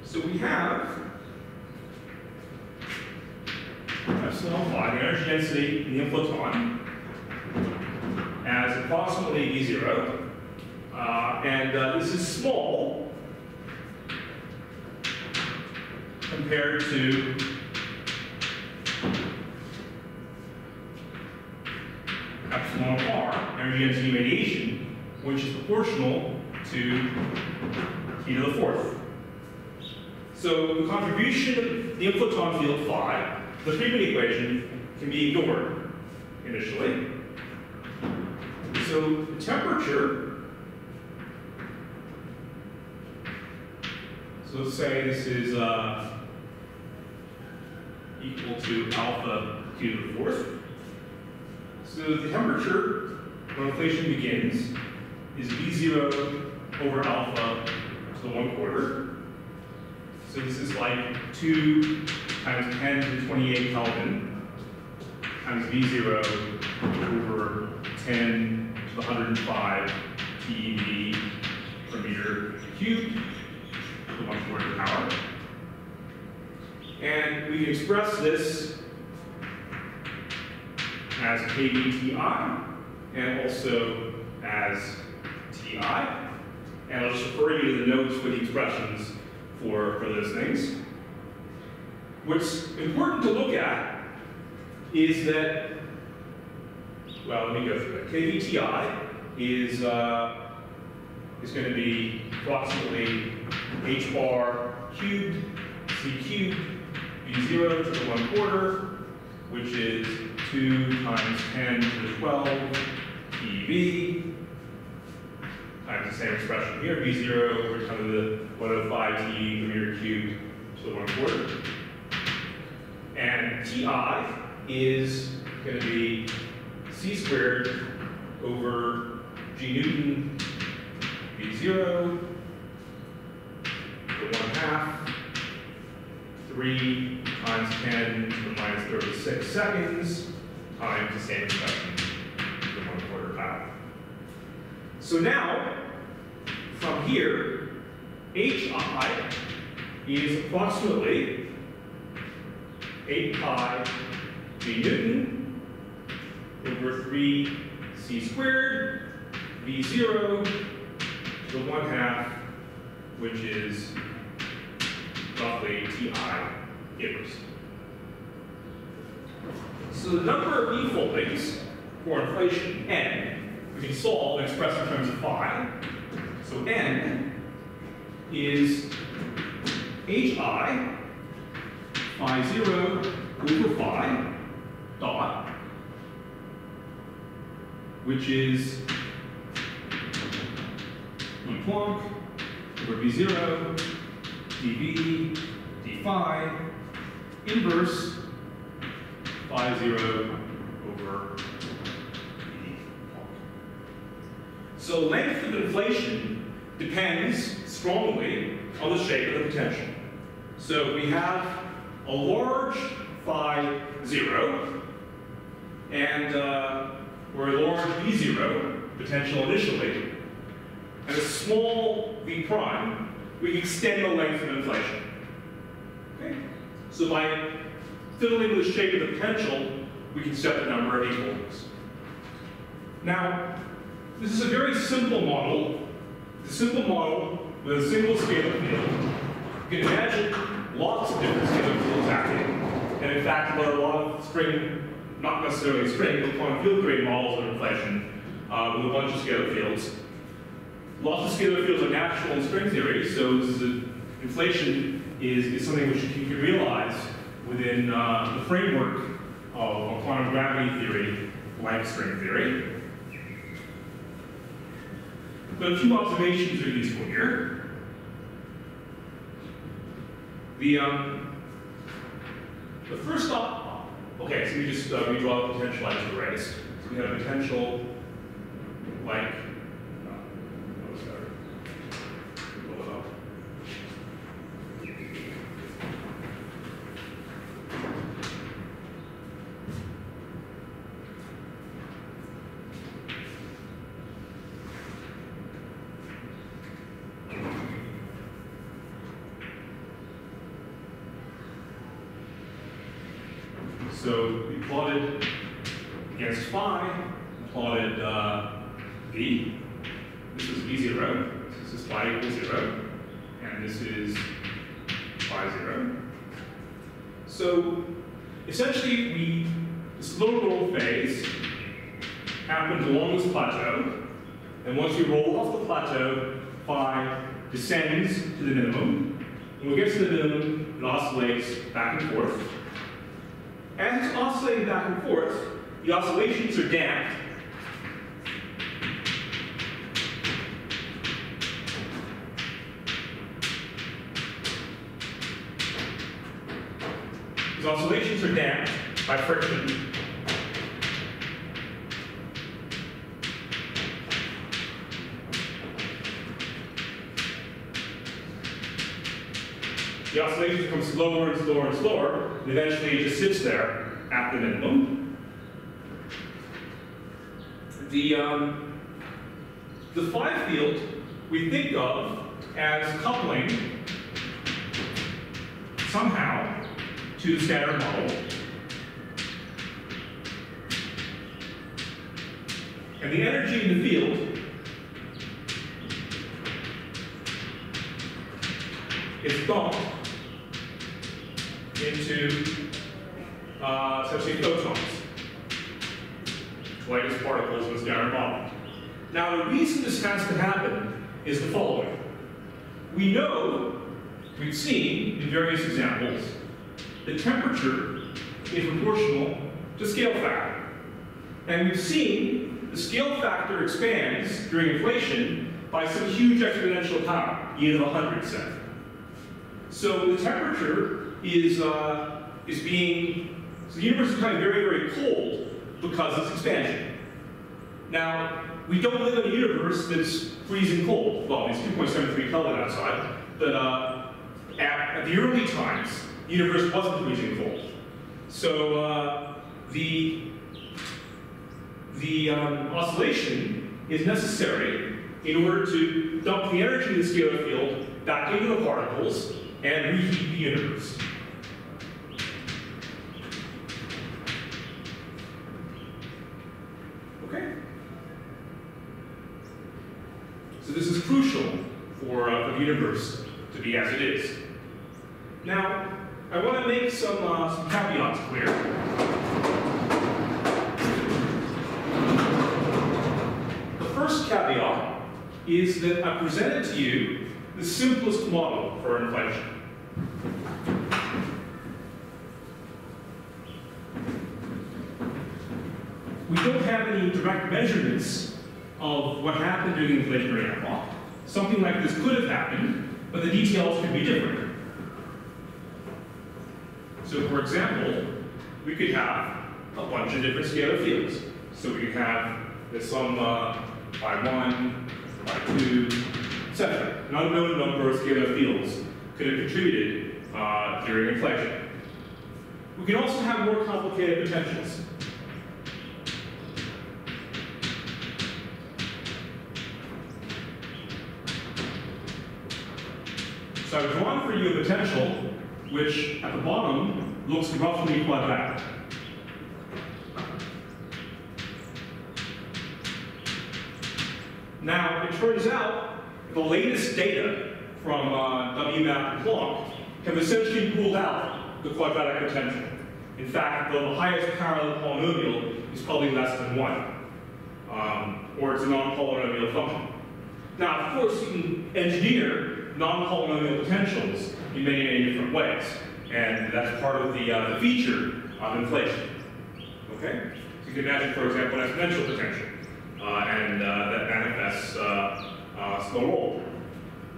So we have epsilon phi, the energy energy density in the inflaton as approximately V0. This is small compared to epsilon r, energy density radiation, which is proportional to e to the fourth. So the contribution of the inflaton field phi, the Friedmann equation, can be ignored initially. So the temperature, so let's say this is equal to alpha q to the fourth. So the temperature, when inflation begins, is V0 over alpha to the 1/4. So this is like 2 times 10 to the 28 Kelvin times V0 over 10 to the 105 TeV per meter cubed to the 1/4 power. And we can express this as kVTI and also as Ti. And I'll just refer you to the notes for the expressions for those things. What's important to look at is that, well, let me go through it. kVTI is going to be approximately h bar cubed c cubed V0 to the 1/4, which is 2 times 10 to the 12 TeV times the same expression here, V0 over 10 to the 105 TeV per meter cubed to the 1/4. And Ti is going to be c squared over g Newton V0 to the 1/2, 3 times 10 to the minus 36 seconds times the same expression to the 1/4 power. So now, from here, Hi is approximately 8 pi g Newton over 3 c squared V0 to the 1/2, which is roughly Ti inverse. So the number of e-foldings for inflation, n, we can solve and express in terms of phi. So n is Hi phi 0 over phi dot, which is E Planck over V0 dV d phi inverse phi 0 over d Planck. So length of inflation depends strongly on the shape of the potential. So we have a large phi 0 and or a large V0 potential initially, and a small v prime, we can extend the length of inflation. Okay? So by fiddling with the shape of the potential, we can set the number of e-foldings. Now, this is a very simple model. It's a simple model with a single scalar field. You can imagine lots of different scalar fields acting. And in fact, there are a lot of string, not necessarily string, but quantum field theory models of inflation with a bunch of scalar fields. Lots of scalar fields are natural in string theory, so this is inflation is something which you can realize within the framework of quantum gravity theory, like string theory. But a few observations are useful here. The first stop, okay, so we just redraw the potential I just erased. So we have a potential like, So we plotted against phi, plotted v. This is v0. This is phi equals 0. And this is phi 0. So essentially, this low roll phase happens along this plateau. And once you roll off the plateau, phi descends to the minimum. When we get to the minimum, it oscillates back and forth. As it's oscillating back and forth, the oscillations are damped. These oscillations are damped by friction. The oscillation becomes slower and slower and slower, and eventually it just sits there at the minimum. The phi field we think of as coupling somehow to the standard model. And the energy in the field is bumped into essentially photons, latest particles in the standard model. Now, the reason this has to happen is the following. We know, we've seen in various examples, that temperature is proportional to scale factor. And we've seen the scale factor expands during inflation by some huge exponential power, e to the 100, say. So the temperature is being, so the universe is becoming very, very cold because of its expansion. Now, we don't live in a universe that's freezing cold. Well, it's 2.73 Kelvin outside, but at the early times, the universe wasn't freezing cold. So the oscillation is necessary in order to dump the energy of the scalar field back into the particles and reheat the universe. Okay? So this is crucial for the universe to be as it is. Now, I want to make some caveats clear. The first caveat is that I presented to you the simplest model for inflation. We don't have any direct measurements of what happened during the inflationary analog. Something like this could have happened, but the details could be different. So for example, we could have a bunch of different scalar fields. So we could have some phi1, phi2, etc. An unknown number of scalar fields could have contributed during inflation. We can also have more complicated potentials. So I've drawn for you a potential which at the bottom looks roughly quadratic. Now, it turns out the latest data from WMAP and Planck have essentially ruled out the quadratic potential. In fact, the highest parallel polynomial is probably less than 1, or it's a non-polynomial function. Now, of course, you can engineer non-polynomial potentials in many, many different ways, and that's part of the feature of inflation. Okay? So you can imagine, for example, an exponential potential, and that manifests slow roll.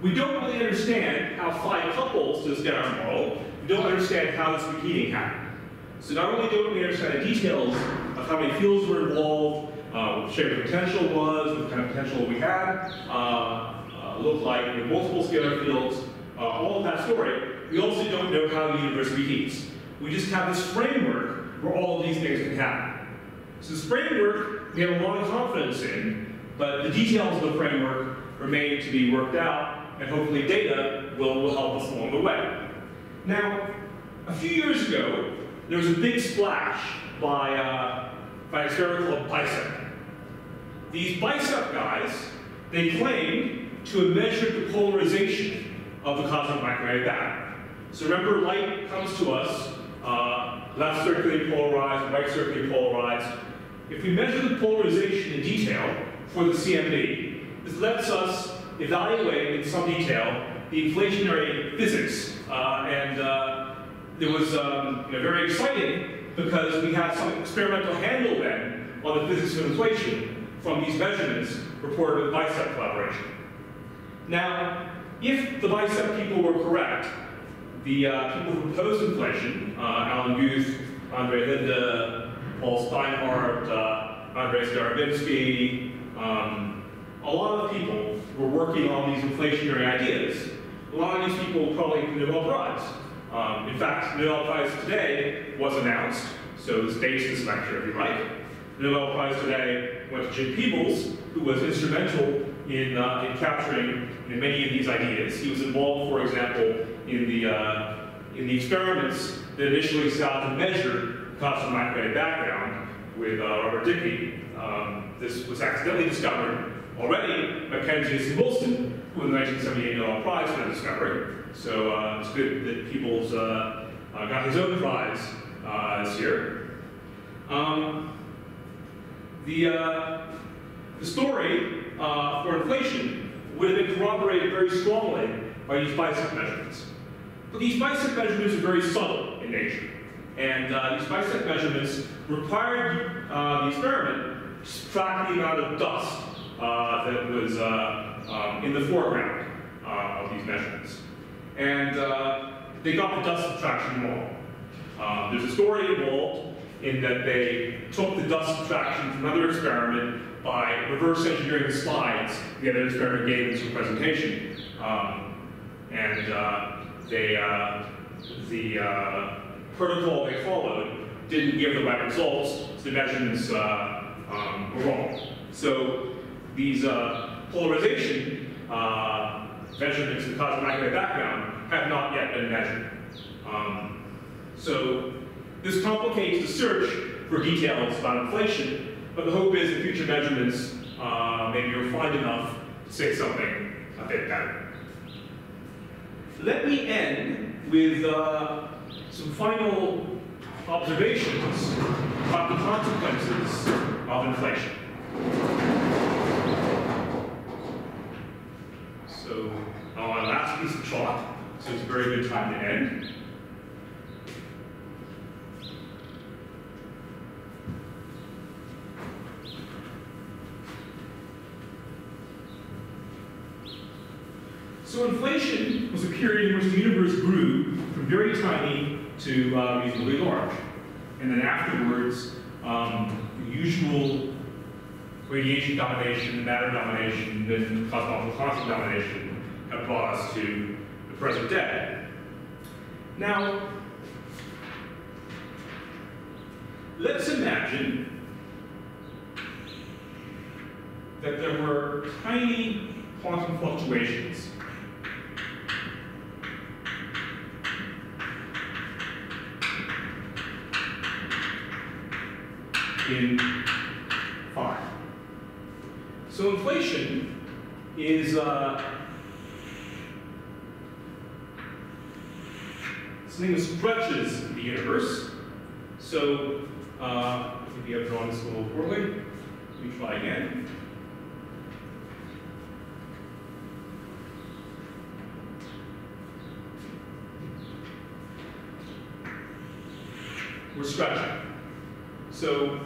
We don't really understand how phi couples to the standard model. We don't understand how this reheating happened. So not only don't we understand the details of how many fields were involved, what the shape of the potential was, what kind of potential we had, looked like with multiple scalar fields, all of that story, we also don't know how the universe reheats. We just have this framework where all of these things can happen. So this framework we have a lot of confidence in, but the details of the framework remain to be worked out, and hopefully data will help us along the way. Now, a few years ago, there was a big splash by an experiment called BICEP. These BICEP guys, they claimed to have measured the polarization of the cosmic microwave background. So remember, light comes to us, left circularly polarized, right circularly polarized. If we measure the polarization in detail for the CMB, this lets us evaluate in some detail the inflationary physics. It was very exciting because we had some experimental handle then on the physics of inflation from these measurements reported with BICEP collaboration. Now, if the BICEP people were correct, the people who proposed inflation, Alan Guth, Andre Linde, Paul Steinhardt, Andrei Starobinsky, a lot of people were working on these inflationary ideas. A lot of these people probably get the Nobel Prize. In fact, the Nobel Prize today was announced, so this dates this lecture if you like. The Nobel Prize today went to Jim Peebles, who was instrumental in capturing many of these ideas. He was involved, for example, in the experiments that initially set out to measure cosmic microwave background with Robert Dicke. This was accidentally discovered already by Kenzius and Wilson, who in the 1978 Nobel Prize for the discovery. So it's good that Peebles got his own prize this year. The story for inflation would have been corroborated very strongly by these BICEP measurements. But these BICEP measurements are very subtle in nature. And these BICEP measurements required the experiment to subtract the amount of dust that was in the foreground of these measurements. And they got the dust subtraction wrong. There's a story involved in that they took the dust subtraction from another experiment by reverse engineering the slides the other experiment gave in some presentation. The protocol they followed didn't give the right results, so the measurements were wrong. So these polarization measurements in the cosmic microwave background have not yet been measured. So this complicates the search for details about inflation, but the hope is that future measurements maybe are refined enough to say something a bit better. Let me end with some final observations about the consequences of inflation. So, our last piece of chalk, so it's a very good time to end. So inflation was a period in which the universe grew from very tiny to reasonably large. And then afterwards, the usual radiation domination, matter domination, and cosmological constant domination have brought us to the present day. Now, let's imagine that there were tiny quantum fluctuations in phi. So inflation is something that stretches the universe. So maybe I've drawn this a little poorly. Let me try again. We're stretching. So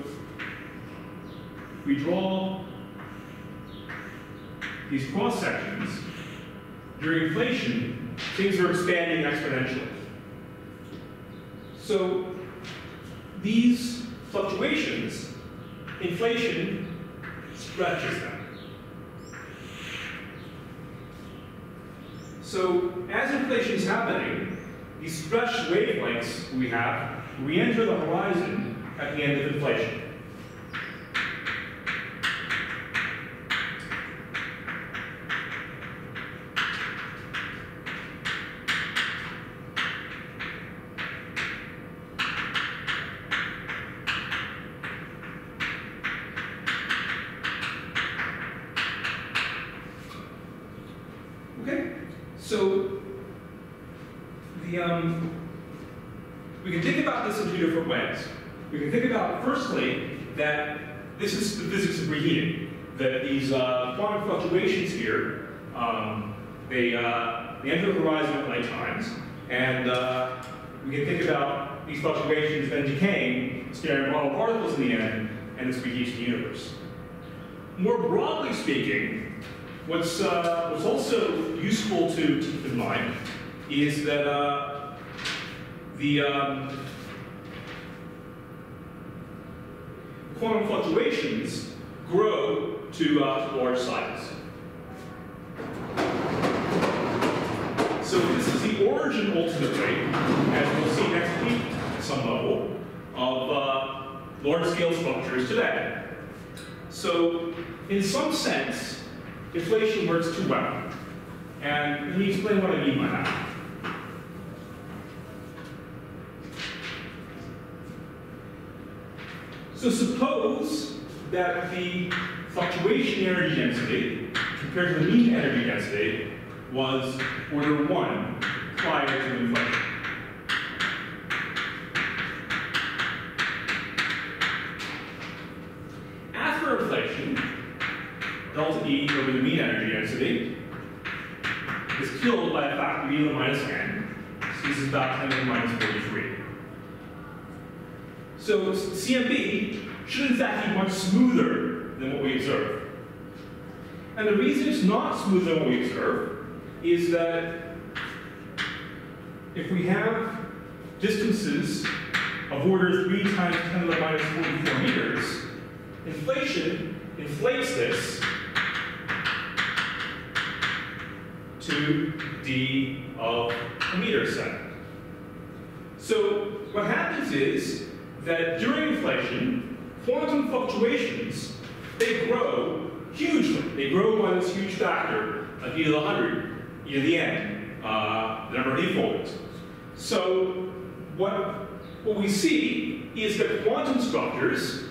we draw these cross sections. During inflation, things are expanding exponentially. So these fluctuations, inflation stretches them. So as inflation is happening, these stretched wavelengths we have re-enter the horizon at the end of inflation. So we can think about this in two different ways. We can think about, firstly, that this is the physics of reheating, that these quantum fluctuations here, they enter the horizon at late times, and we can think about these fluctuations then decaying, scattering model particles in the end, and this reheats the universe. More broadly speaking, what's also useful to keep in mind is that the quantum fluctuations grow to large sizes. So this is the origin, ultimately, as we'll see next week at some level, of large-scale structures today. So, in some sense, inflation works too well. And let me explain what I mean by that. So suppose that the fluctuation energy density compared to the mean energy density was order 1 prior to inflation. After inflation, delta E over the mean energy density is killed by a factor of e to the minus n. So this is about 10 to the minus 43. So CMB should in fact be much smoother than what we observe. And the reason it's not smoother than what we observe is that if we have distances of order 3 times 10 to the minus 44 meters, inflation inflates this to d of a meter second. So what happens is that during inflation, quantum fluctuations, they grow hugely. They grow by this huge factor of e to the 100, e to the n, the number of e-foldings. So what we see is that quantum structures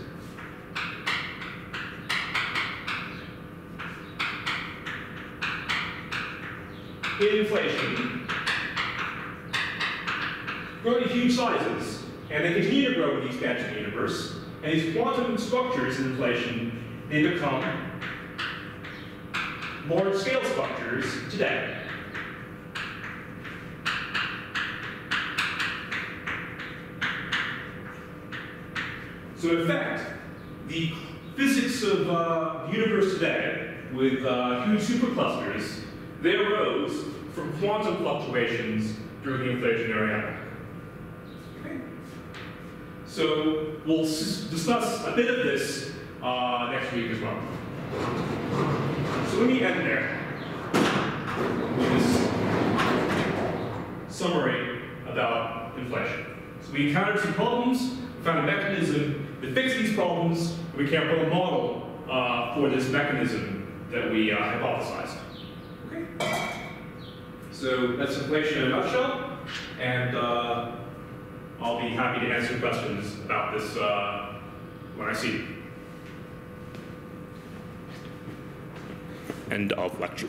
in inflation grow to huge sizes, and they continue to grow with the expansion of the universe. And these quantum structures in inflation, they become large-scale structures today. So in fact, the physics of the universe today, with huge superclusters, they arose from quantum fluctuations during the inflationary epoch. Okay. So we'll discuss a bit of this next week as well. So let me end there with this summary about inflation. So we encountered some problems, we found a mechanism that fixed these problems, and we came up with a model for this mechanism that we hypothesized. Okay. So that's inflation in a nutshell, and I'll be happy to answer questions about this when I see you. End of lecture.